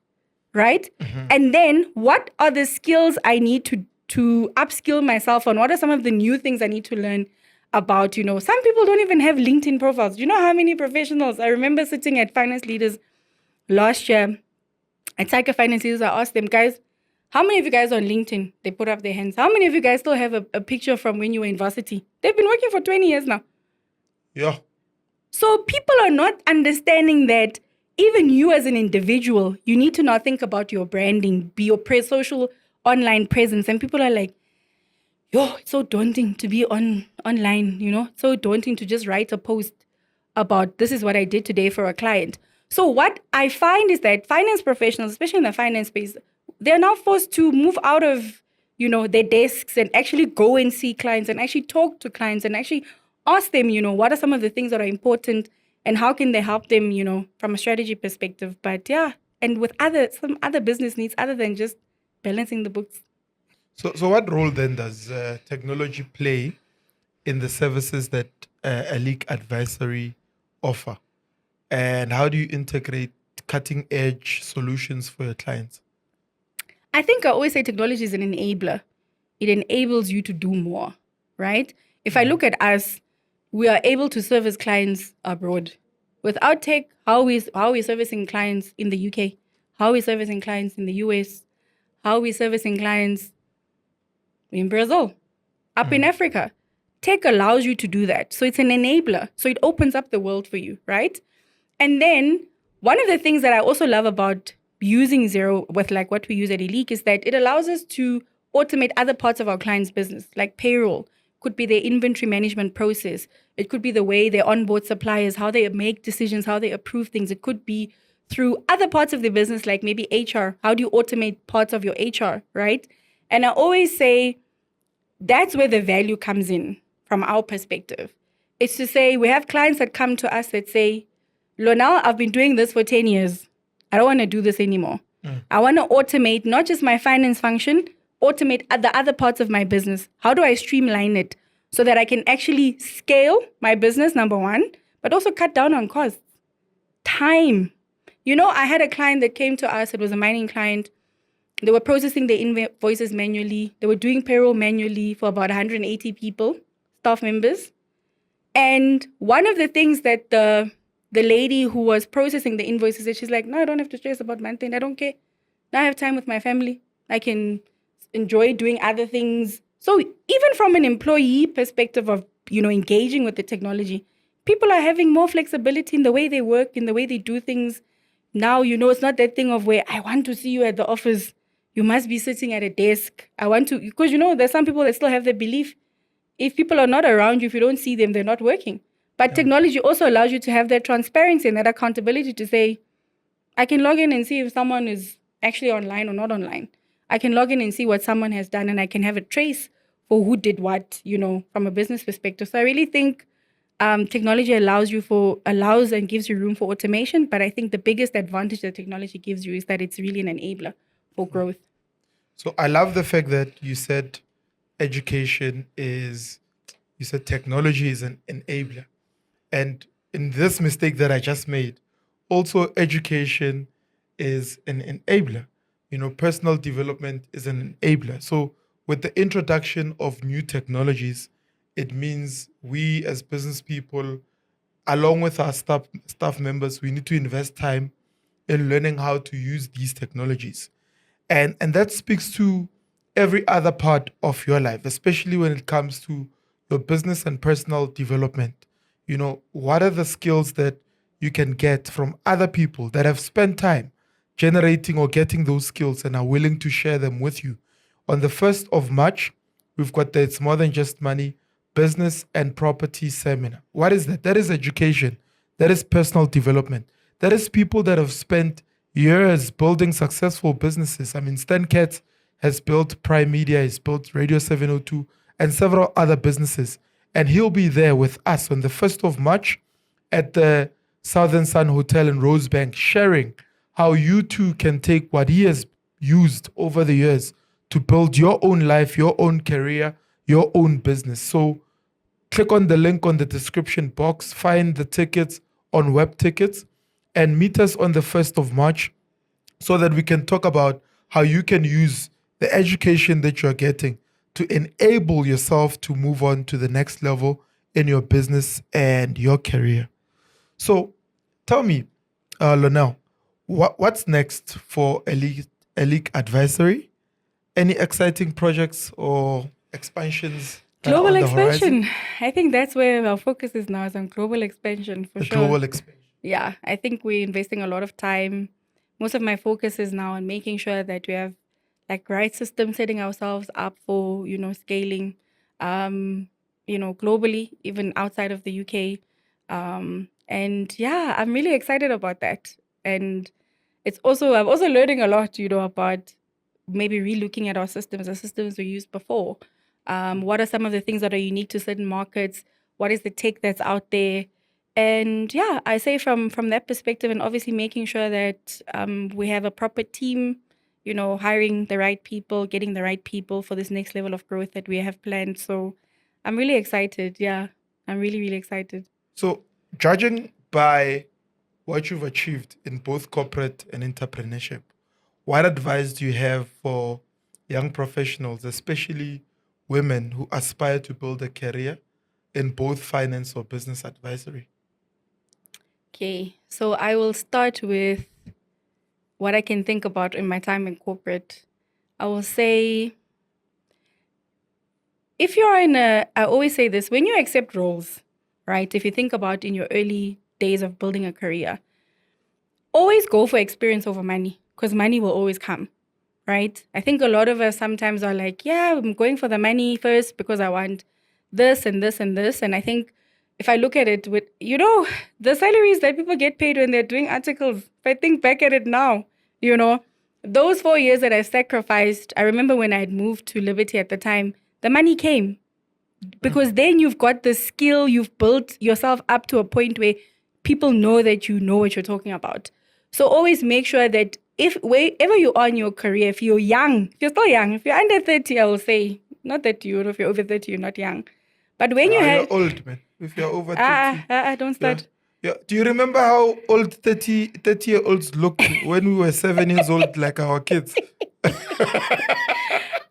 right? Mm-hmm. And then what are the skills I need to upskill myself on? What are some of the new things I need to learn about, some people don't even have LinkedIn profiles. Do you know how many professionals? I remember sitting at finance leaders last year at SAICA finance leaders. I asked them, guys, how many of you guys are on LinkedIn? They put up their hands. How many of you guys still have a picture from when you were in varsity? They've been working for 20 years now. Yeah. So people are not understanding that even you as an individual, you need to now think about your branding, be your social online presence. And people are like, it's so daunting to be online, so daunting to just write a post about this is what I did today for a client. So what I find is that finance professionals, especially in the finance space, they're now forced to move out of, their desks and actually go and see clients and actually talk to clients and actually ask them, what are some of the things that are important and how can they help them, from a strategy perspective. But yeah, and with some other business needs other than just balancing the books. So what role then does technology play in the services that a leak advisory offer? And how do you integrate cutting edge solutions for your clients? I think I always say technology is an enabler. It enables you to do more, right? If I look at us, we are able to service clients abroad. Without tech, how are we servicing clients in the UK? How are we servicing clients in the US? How are we servicing clients in Brazil? Up in Africa? Tech allows you to do that. So it's an enabler. So it opens up the world for you, right? And then one of the things that I also love about using Xero with like what we use at Elite is that it allows us to automate other parts of our client's business, like payroll, could be their inventory management process. It could be the way they onboard suppliers, how they make decisions, how they approve things. It could be through other parts of the business, like maybe HR. How do you automate parts of your HR, right? And I always say that's where the value comes in from our perspective. It's to say we have clients that come to us that say, Lornelle, I've been doing this for 10 years. I don't want to do this anymore. I want to automate not just my finance function, automate the other parts of my business. How do I streamline it so that I can actually scale my business, number one, but also cut down on costs? Time. I had a client that came to us. It was a mining client. They were processing their invoices manually. They were doing payroll manually for about 180 people, staff members. And one of the things that the lady who was processing the invoices said, she's like, no, I don't have to stress about month end. I don't care. Now I have time with my family. I can enjoy doing other things. So even from an employee perspective of, engaging with the technology, people are having more flexibility in the way they work, in the way they do things. Now, it's not that thing of where I want to see you at the office. You must be sitting at a desk. I want to, because, there's some people that still have the belief if people are not around you, if you don't see them, they're not working. But technology also allows you to have that transparency and that accountability to say, I can log in and see if someone is actually online or not online. I can log in and see what someone has done and I can have a trace for who did what, from a business perspective. So I really think technology allows and gives you room for automation. But I think the biggest advantage that technology gives you is that it's really an enabler for growth. So I love the fact that you said you said technology is an enabler. And in this mistake that I just made, also education is an enabler. Personal development is an enabler. So with the introduction of new technologies, it means we as business people, along with our staff members, we need to invest time in learning how to use these technologies. And that speaks to every other part of your life, especially when it comes to your business and personal development. What are the skills that you can get from other people that have spent time generating or getting those skills and are willing to share them with you? On the 1st of March, we've got the It's More Than Just Money Business and Property Seminar. What is that? That is education. That is personal development. That is people that have spent years building successful businesses. I mean, Stan Katz has built Prime Media, he's built Radio 702, and several other businesses. And he'll be there with us on the 1st of March at the Southern Sun Hotel in Rosebank, sharing how you too can take what he has used over the years to build your own life, your own career, your own business. So click on the link on the description box, find the tickets on Web Tickets, and meet us on the 1st of March so that we can talk about how you can use the education that you're getting to enable yourself to move on to the next level in your business and your career. So tell me, Lornelle, what's next for Elite Advisory? Any exciting projects or expansions? that are Global on the horizon? expansion. I think that's where our focus is now, is on global expansion for The sure. global expansion. Yeah, I think we're investing a lot of time. Most of my focus is now on making sure that we have like right systems, setting ourselves up for, scaling. globally, even outside of the UK. And yeah, I'm really excited about that. And I'm also learning a lot, about maybe relooking at our systems, the systems we used before. What are some of the things that are unique to certain markets? What is the tech that's out there? And yeah, I say from that perspective, and obviously making sure that we have a proper team, hiring the right people, getting the right people for this next level of growth that we have planned. So I'm really excited. Yeah, I'm really, really excited. So, judging by what you've achieved in both corporate and entrepreneurship, what advice do you have for young professionals, especially women who aspire to build a career in both finance or business advisory? Okay, so I will start with what I can think about in my time in corporate. I will say, if you're I always say this, when you accept roles, right? If you think about in your early days of building a career, always go for experience over money, because money will always come, right? I think a lot of us sometimes are like, yeah, I'm going for the money first because I want this and this and this. And I think if I look at it with, the salaries that people get paid when they're doing articles, if I think back at it now, those 4 years that I sacrificed, I remember when I had moved to Liberty at the time, the money came because then you've got the skill, you've built yourself up to a point where people know that you know what you're talking about. So always make sure that if wherever you are in your career, if you're young, if you're still young, if you're under 30, I will say, not that if you're over 30, you're not young. But when you have... You're old, man. If you're over 30. don't start. Yeah. Do you remember how old 30-year-olds looked when we were 7 years old, like our kids?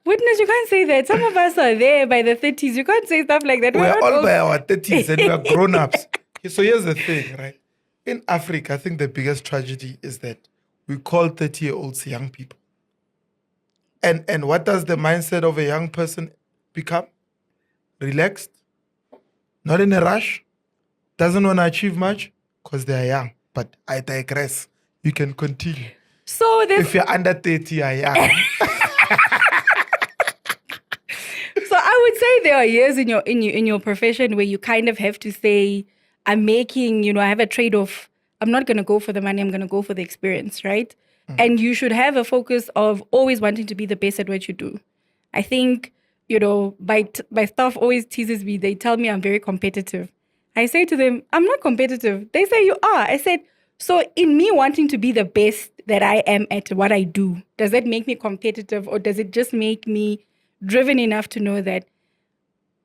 Witness, you can't say that. Some of us are there by the 30s. You can't say stuff like that. We're not all old. by our 30s and we're grown-ups. So here's the thing, right? In Africa, I think the biggest tragedy is that we call 30-year-olds young people. And what does the mindset of a young person become? Relaxed, not in a rush, doesn't want to achieve much because they are young. But I digress. You can continue. So if you're under 30, you're young. So I would say there are years in your profession where you kind of have to say, I'm making, I have a trade-off. I'm not going to go for the money. I'm going to go for the experience, right? And you should have a focus of always wanting to be the best at what you do. I think, my staff always teases me. They tell me I'm very competitive. I say to them, I'm not competitive. They say you are. I said, so in me wanting to be the best that I am at what I do, does that make me competitive, or does it just make me driven enough to know that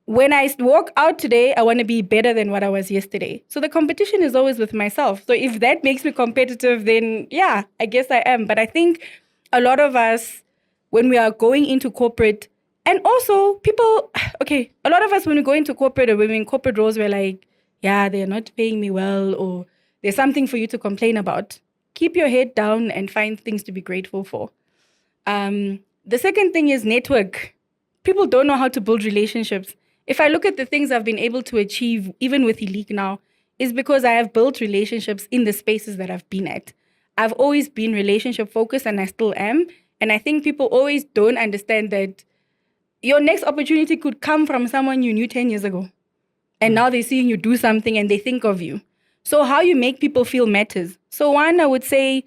when I walk out today, I want to be better than what I was yesterday? So the competition is always with myself. So if that makes me competitive, then yeah, I guess I am. But I think a lot of us, when we are going into corporate, and also people, okay, a lot of us when we go into corporate or when we're in corporate roles, we're like, yeah, they're not paying me well, or there's something for you to complain about. Keep your head down and find things to be grateful for. The second thing is network. People don't know how to build relationships. If I look at the things I've been able to achieve, even with Elite now, is because I have built relationships in the spaces that I've been at. I've always been relationship focused, and I still am. And I think people always don't understand that your next opportunity could come from someone you knew 10 years ago. And now they're seeing you do something and they think of you. So how you make people feel matters. So one, I would say,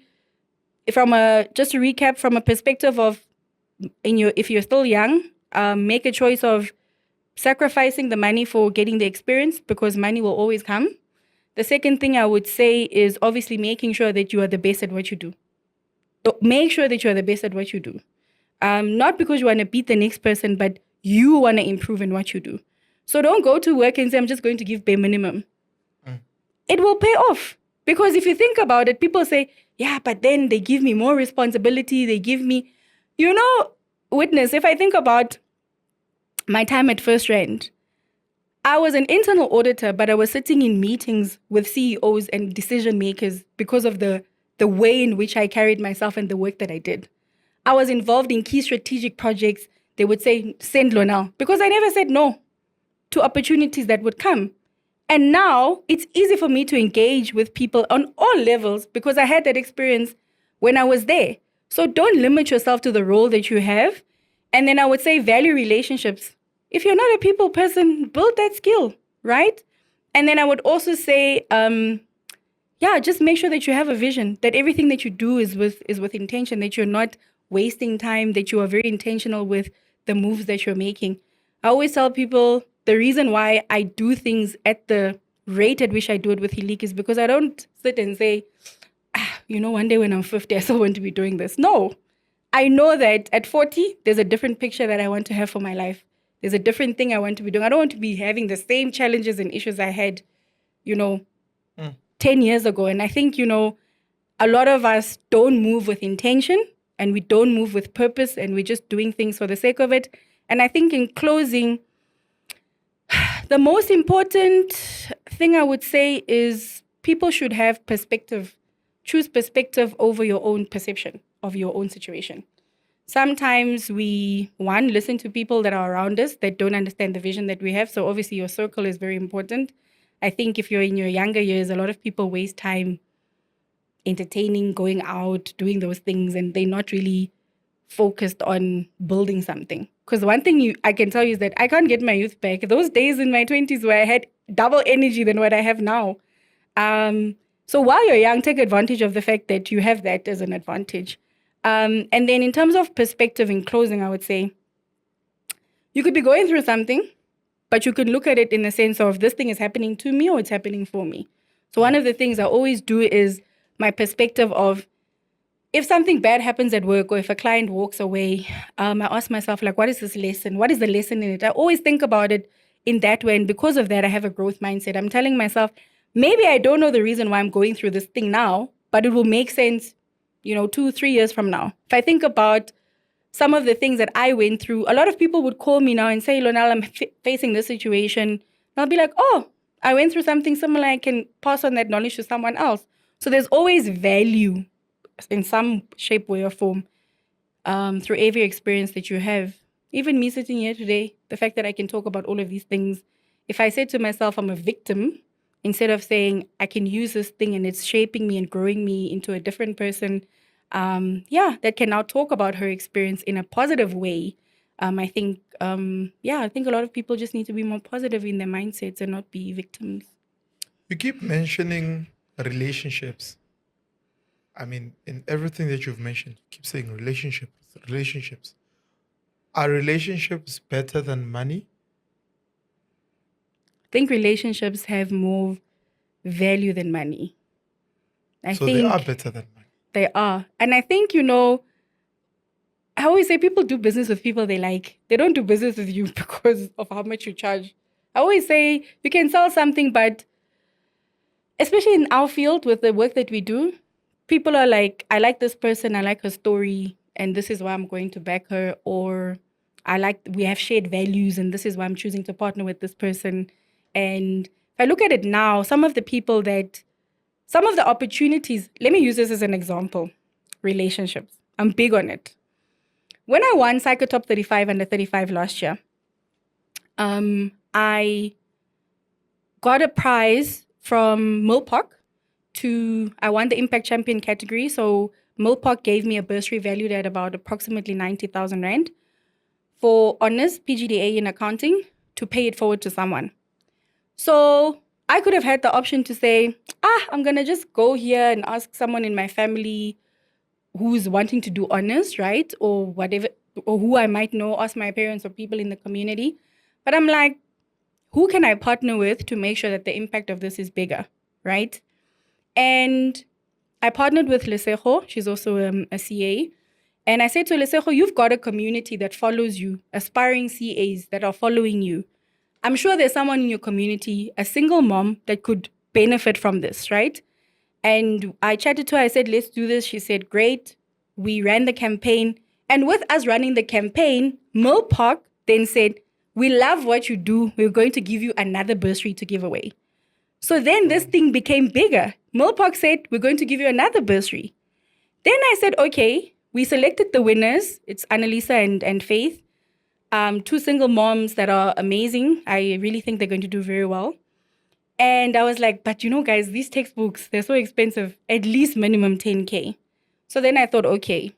just to recap, from a perspective of, if you're still young, make a choice of sacrificing the money for getting the experience, because money will always come. The second thing I would say is obviously making sure that you are the best at what you do. Make sure that you are the best at what you do. Not because you want to beat the next person, but you want to improve in what you do. So don't go to work and say, I'm just going to give bare minimum. It will pay off. Because if you think about it, people say, yeah, but then they give me more responsibility. They give me, witness, if I think about my time at First Rand, I was an internal auditor, but I was sitting in meetings with CEOs and decision makers because of the way in which I carried myself and the work that I did. I was involved in key strategic projects. They would say, send Lornelle, because I never said no to opportunities that would come. And now it's easy for me to engage with people on all levels because I had that experience when I was there. So don't limit yourself to the role that you have. And then I would say value relationships. if you're not a people person, build that skill, right? And then I would also say, just make sure that you have a vision, that everything that you do is with intention, that you're not wasting time, that you are very intentional with the moves that you're making. I always tell people the reason why I do things at the rate at which I do it with Hilik is because I don't sit and say, one day when I'm 50, I still want to be doing this. No, I know that at 40, there's a different picture that I want to have for my life. There's a different thing I want to be doing. I don't want to be having the same challenges and issues I had, 10 years ago. And I think, a lot of us don't move with intention and we don't move with purpose and we're just doing things for the sake of it. And I think in closing, the most important thing I would say is people should have perspective. Choose perspective over your own perception of your own situation. Sometimes we, listen to people that are around us that don't understand the vision that we have. So obviously your circle is very important. I think if you're in your younger years, a lot of people waste time entertaining, going out, doing those things, and they're not really focused on building something. Because one thing I can tell you is that I can't get my youth back. Those days in my 20s where I had double energy than what I have now. So while you're young, take advantage of the fact that you have that as an advantage. And then in terms of perspective in closing, I would say, you could be going through something, but you could look at it in the sense of this thing is happening to me or it's happening for me. So one of the things I always do is my perspective of if something bad happens at work or if a client walks away, I ask myself, what is this lesson? What is the lesson in it? I always think about it in that way. And because of that, I have a growth mindset. I'm telling myself, maybe I don't know the reason why I'm going through this thing now, but it will make sense, 2-3 years from now. If I think about some of the things that I went through, a lot of people would call me now and say, Lornelle, I'm facing this situation. And I'll be like, oh, I went through something similar. I can pass on that knowledge to someone else. So there's always value in some shape, way, or form through every experience that you have. Even me sitting here today, the fact that I can talk about all of these things, if I said to myself, I'm a victim, instead of saying I can use this thing and it's shaping me and growing me into a different person, that can now talk about her experience in a positive way. I think a lot of people just need to be more positive in their mindsets and not be victims. You keep mentioning relationships. I mean, in everything that you've mentioned, you keep saying relationships. Are relationships better than money? I think relationships have more value than money. So they are better than money. They are. And I think, I always say people do business with people they like. They don't do business with you because of how much you charge. I always say you can sell something, but especially in our field with the work that we do, people are like, I like this person, I like her story, and this is why I'm going to back her. Or we have shared values, and this is why I'm choosing to partner with this person. And if I look at it now, some of the opportunities, let me use this as an example. Relationships. I'm big on it. When I won SAICA Top 35 under 35 last year, I got a prize from Milpark I won the Impact Champion category. So Milpark gave me a bursary valued at about approximately 90,000 Rand for honors, PGDA in accounting, to pay it forward to someone. So I could have had the option to say, I'm going to just go here and ask someone in my family who's wanting to do honors, right? Or whatever, or who I might know, ask my parents or people in the community. But I'm like, who can I partner with to make sure that the impact of this is bigger, right? And I partnered with Lesego. She's also a CA. And I said to Lesego, you've got a community that follows you, aspiring CAs that are following you. I'm sure there's someone in your community, a single mom, that could benefit from this, right? And I chatted to her. I said, let's do this. She said, great. We ran the campaign. And with us running the campaign, Milpark then said, we love what you do. We're going to give you another bursary to give away. So then this thing became bigger. Milpark said, we're going to give you another bursary. Then I said, okay, we selected the winners. It's Annalisa and Faith, two single moms that are amazing. I really think they're going to do very well. And I was like, but guys, these textbooks, they're so expensive, at least minimum 10K. So then I thought, okay,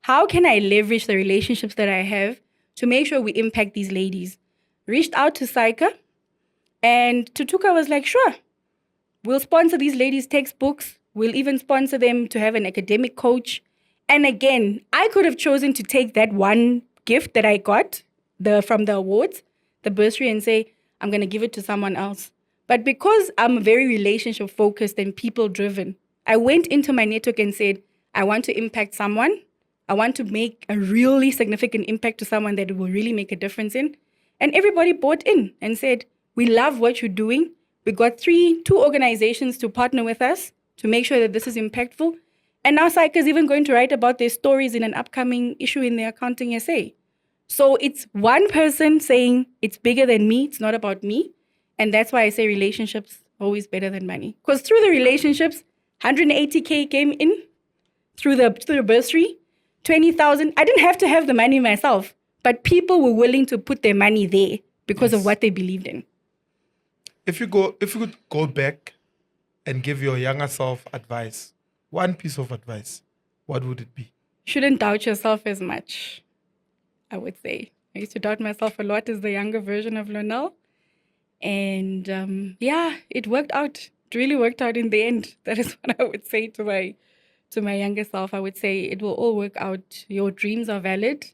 how can I leverage the relationships that I have to make sure we impact these ladies? reached out to SAICA, and Tutuka was like, sure, we'll sponsor these ladies' textbooks. We'll even sponsor them to have an academic coach. And again, I could have chosen to take that one gift that I got from the awards, the bursary, and say, I'm going to give it to someone else. But because I'm very relationship focused and people driven, I went into my network and said, I want to impact someone. I want to make a really significant impact to someone that it will really make a difference in. And everybody bought in and said, we love what you're doing. We got two organizations to partner with us to make sure that this is impactful. And now SAICA is even going to write about their stories in an upcoming issue in their accounting essay. So it's one person saying it's bigger than me. It's not about me. And that's why I say relationships are always better than money. Because through the relationships, 180K came in through the bursary, 20,000. I didn't have to have the money myself, but people were willing to put their money there because of what they believed in. If you could go back and give your younger self advice, one piece of advice, what would it be? Shouldn't doubt yourself as much, I would say. I used to doubt myself a lot as the younger version of Lornelle. And it worked out. It really worked out in the end. That is what I would say to my younger self. I would say it will all work out. Your dreams are valid,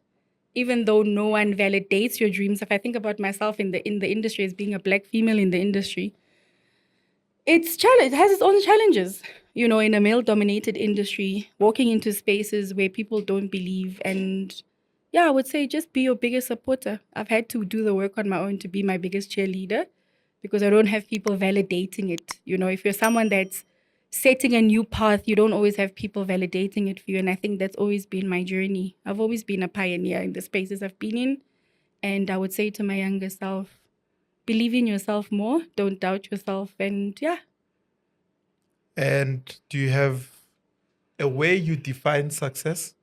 even though no one validates your dreams. If I think about myself in the industry as being a black female in the industry, it has its own challenges. You know, in a male-dominated industry, walking into spaces where people don't believe. And yeah, I would say just be your biggest supporter. I've had to do the work on my own to be my biggest cheerleader because I don't have people validating it. You know, if you're someone that's setting a new path, you don't always have people validating it for you. And I think that's always been my journey. I've always been a pioneer in the spaces I've been in. And I would say to my younger self, believe in yourself more. Don't doubt yourself. And yeah. And do you have a way you define success?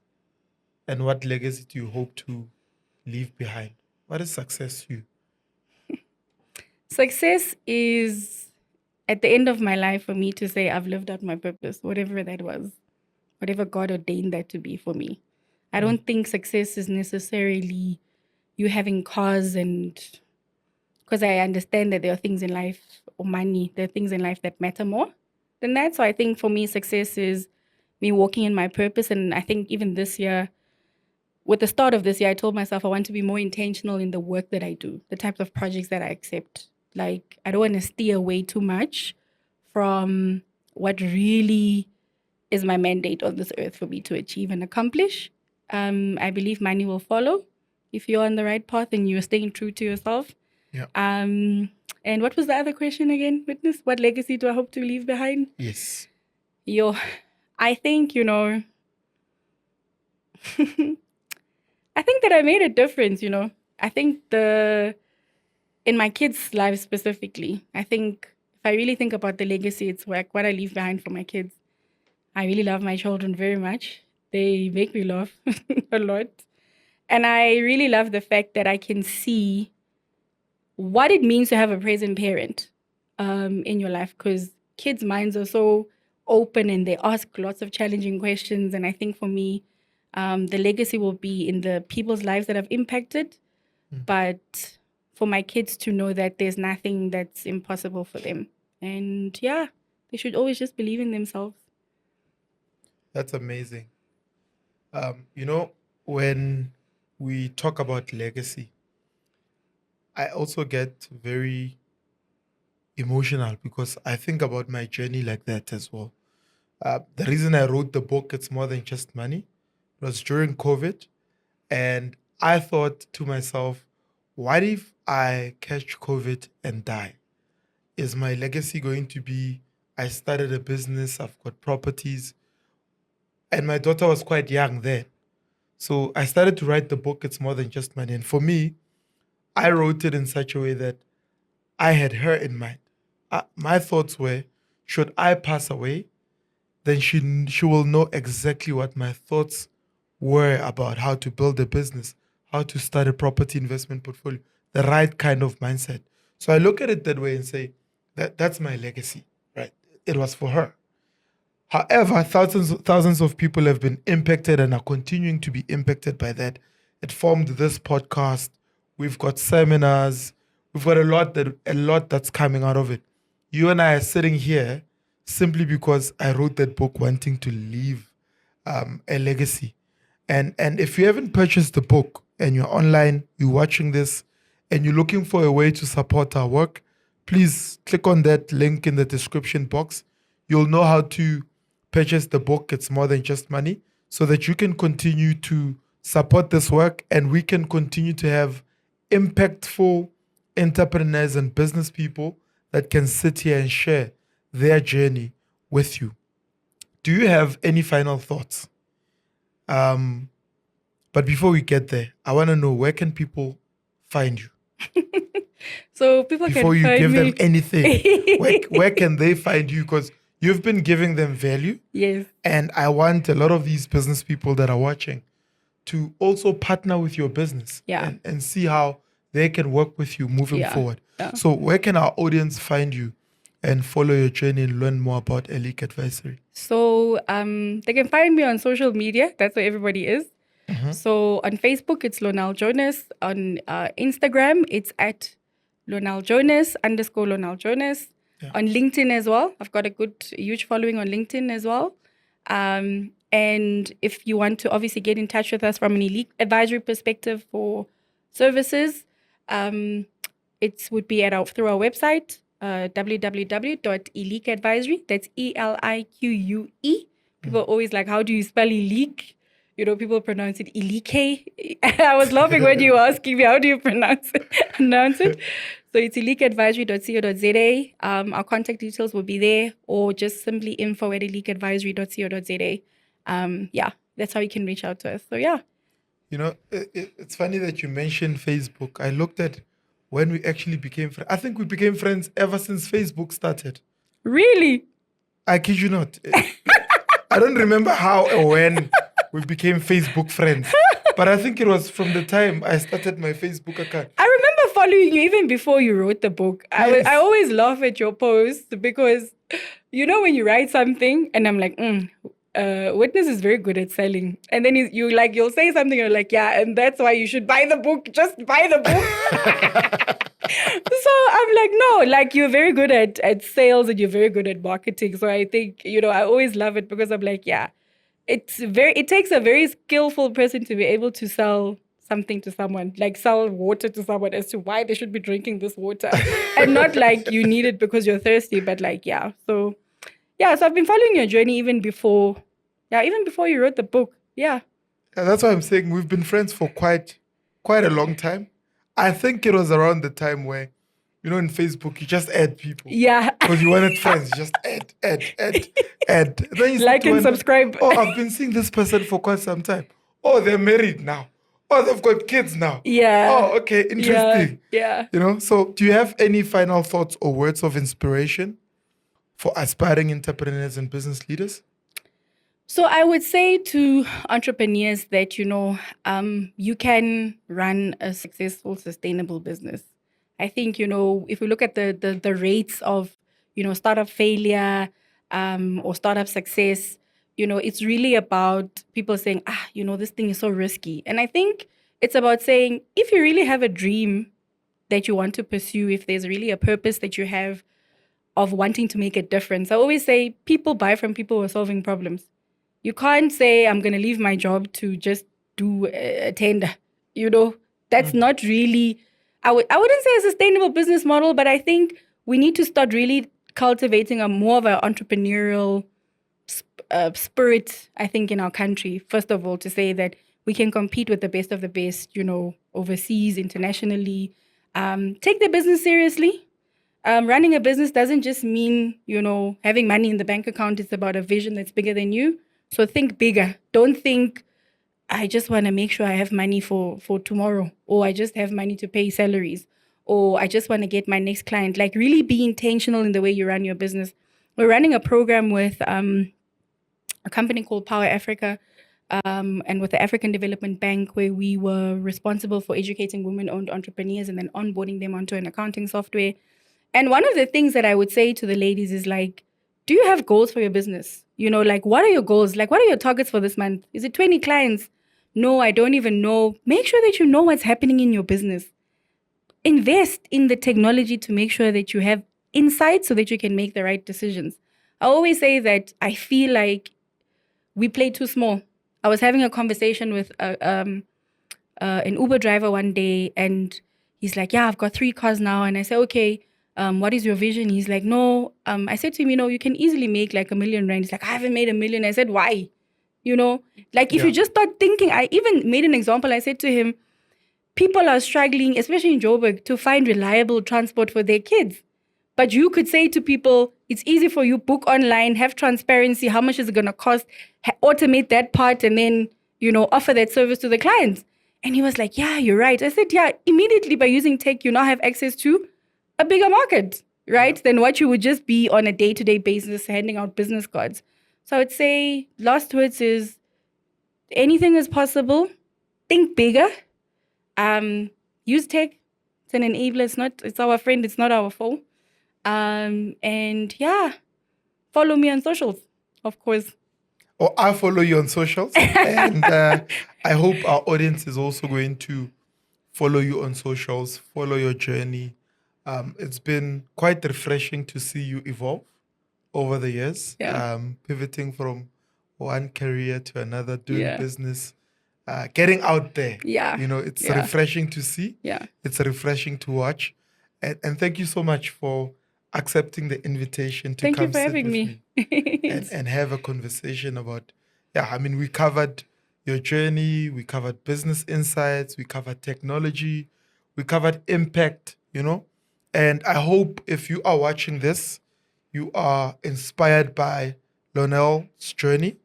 And what legacy do you hope to leave behind? What is success to you? Success is at the end of my life for me to say I've lived out my purpose, whatever that was, whatever God ordained that to be for me. I don't think success is necessarily you having cars, and because I understand that there are things in life, or money, there are things in life that matter more than that. So I think for me, success is me walking in my purpose. And I think even this year, with the start of this year, I told myself I want to be more intentional in the work that I do, the types of projects that I accept. Like, I don't want to steer away too much from what really is my mandate on this earth for me to achieve and accomplish. I believe money will follow if you're on the right path and you're staying true to yourself. Yeah. And what was the other question again, Witness? What legacy do I hope to leave behind? Yes. I think, I think that I made a difference, I think in my kids' lives specifically, I think if I really think about the legacy, it's like what I leave behind for my kids. I really love my children very much. They make me laugh a lot. And I really love the fact that I can see what it means to have a present parent in your life, because kids' minds are so open and they ask lots of challenging questions. And I think for me, the legacy will be in the people's lives that I've impacted, but for my kids to know that there's nothing that's impossible for them. And yeah, they should always just believe in themselves. That's amazing. When we talk about legacy, I also get very emotional because I think about my journey like that as well. The reason I wrote the book, It's More Than Just Money, was during COVID. And I thought to myself, what if I catch COVID and die? Is my legacy going to be, I started a business, I've got properties, and my daughter was quite young then. So I started to write the book, It's More Than Just Money. And for me, I wrote it in such a way that I had her in mind. My thoughts were, should I pass away, then she will know exactly what my thoughts were about how to build a business, how to start a property investment portfolio, the right kind of mindset. So I look at it that way and say, that's my legacy, right? It was for her. However, thousands of people have been impacted and are continuing to be impacted by that. It formed this podcast. We've got seminars. we've got a lot that's coming out of it. You and I are sitting here simply because I wrote that book wanting to leave a legacy. And if you haven't purchased the book and you're online, you're watching this, and you're looking for a way to support our work, please click on that link in the description box. You'll know how to purchase the book. It's more than just money, so that you can continue to support this work and we can continue to have impactful entrepreneurs and business people that can sit here and share their journey with you. Do you have any final thoughts? But before we get there, I want to know, where can people find you? So people Before can you find give me. them anything, where can they find you? Because you've been giving them value. Yes. And I want a lot of these business people that are watching to also partner with your business, Yeah. and see how they can work with you moving Yeah. forward. Yeah. So where can our audience find you and follow your journey and learn more about Elite Advisory? So they can find me on social media. That's where everybody is. So on Facebook, it's Lornelle Jonas. On Instagram, it's at Lornelle Jonas _Lornelle Jonas. Yeah. On LinkedIn as well. I've got a huge following on LinkedIn as well. And if you want to obviously get in touch with us from an elite advisory perspective for services, it would be through our website, www.eliqueadvisory. That's ELIQUE. People are always like, how do you spell Elique? You know, people pronounce it Elike. I was laughing when you were asking me, how do you pronounce it? So it's eliqueadvisory.co.za. Our contact details will be there, or just simply info@eliqueadvisory.co.za. Yeah, that's how you can reach out to us. So yeah. You know, it's funny that you mentioned Facebook. I looked at when we actually became friends. I think we became friends ever since Facebook started. Really? I kid you not. I don't remember how or when we became Facebook friends, but I think it was from the time I started my Facebook account. I remember following you even before you wrote the book. Yes. I always laugh at your posts because, you know, when you write something and I'm like, Witness is very good at selling. And then you'll say something, you're like, yeah, and that's why you should buy the book. Just buy the book. So I'm like, no, like, you're very good at sales and you're very good at marketing. So I think, you know, I always love it because I'm like, yeah, it takes a very skillful person to be able to sell something to someone, like sell water to someone as to why they should be drinking this water. And not like you need it because you're thirsty, but like, yeah. So I've been following your journey even before you wrote the book. Yeah. Yeah, that's why I'm saying we've been friends for quite a long time. I think it was around the time where, you know, in Facebook, you just add people. Yeah. Because you wanted friends, you just add. Then you Like start to and wonder, subscribe. Oh, I've been seeing this person for quite some time. Oh, they're married now. Oh, they've got kids now. Yeah. Oh, okay, interesting. Yeah. You know, so do you have any final thoughts or words of inspiration for aspiring entrepreneurs and business leaders? So I would say to entrepreneurs that, you know, you can run a successful, sustainable business. I think, you know, if we look at the rates of, you know, startup failure or startup success, you know, it's really about people saying, you know, this thing is so risky. And I think it's about saying, if you really have a dream that you want to pursue, if there's really a purpose that you have of wanting to make a difference, I always say people buy from people who are solving problems. You can't say, I'm going to leave my job to just do a tender. You know, that's not really, I wouldn't say a sustainable business model, but I think we need to start really cultivating more of an entrepreneurial spirit, I think, in our country. First of all, to say that we can compete with the best of the best, you know, overseas, internationally. Take the business seriously. Running a business doesn't just mean, you know, having money in the bank account. It's about a vision that's bigger than you. So think bigger. Don't think, I just want to make sure I have money for tomorrow, or I just have money to pay salaries, or I just want to get my next client. Like, really be intentional in the way you run your business. We're running a program with a company called Power Africa and with the African Development Bank, where we were responsible for educating women-owned entrepreneurs and then onboarding them onto an accounting software. And one of the things that I would say to the ladies is like, do you have goals for your business? You know, like, what are your goals? Like, what are your targets for this month? Is it 20 clients? No, I don't even know. Make sure that you know what's happening in your business. invest in the technology to make sure that you have insight so that you can make the right decisions. I always say that I feel like we play too small. I was having a conversation with an Uber driver one day, and he's like, "Yeah, I've got 3 cars now." And I said, "Okay, what is your vision?" He's like, "No." I said to him, you can easily make like R1 million. He's like, "I haven't made $1 million." I said, "Why?" Like if you just start thinking, I even made an example. I said to him, people are struggling, especially in Joburg, to find reliable transport for their kids. But you could say to people, it's easy for you, book online, have transparency, how much is it going to cost, automate that part, and then, offer that service to the clients. And he was like, yeah, you're right. I said, yeah, immediately by using tech, you now have access to a bigger market, right? Than what you would just be on a day-to-day basis handing out business cards. So I would say last words is anything is possible. Think bigger. Use tech. It's an enabler. It's our friend. It's not our foe. And yeah, follow me on socials, of course. Or I follow you on socials. And I hope our audience is also going to follow you on socials, follow your journey. It's been quite refreshing to see you evolve over the years, Yeah. pivoting from one career to another, doing Yeah. business, getting out there. Yeah. It's Yeah. refreshing to see. Yeah. It's refreshing to watch. And thank you so much for accepting the invitation to Thank you come for sit having with me. and have a conversation about, we covered your journey, we covered business insights, we covered technology, we covered impact, and I hope if you are watching this, you are inspired by Lornelle's journey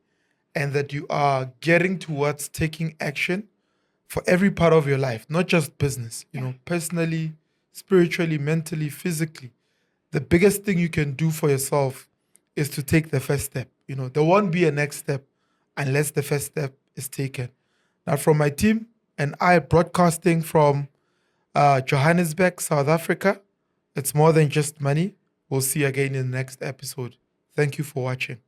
and that you are getting towards taking action for every part of your life, not just business, personally, spiritually, mentally, physically. The biggest thing you can do for yourself is to take the first step. There won't be a next step unless the first step is taken. Now, from my team and I broadcasting from Johannesburg, South Africa, it's more than just money. We'll see you again in the next episode. Thank you for watching.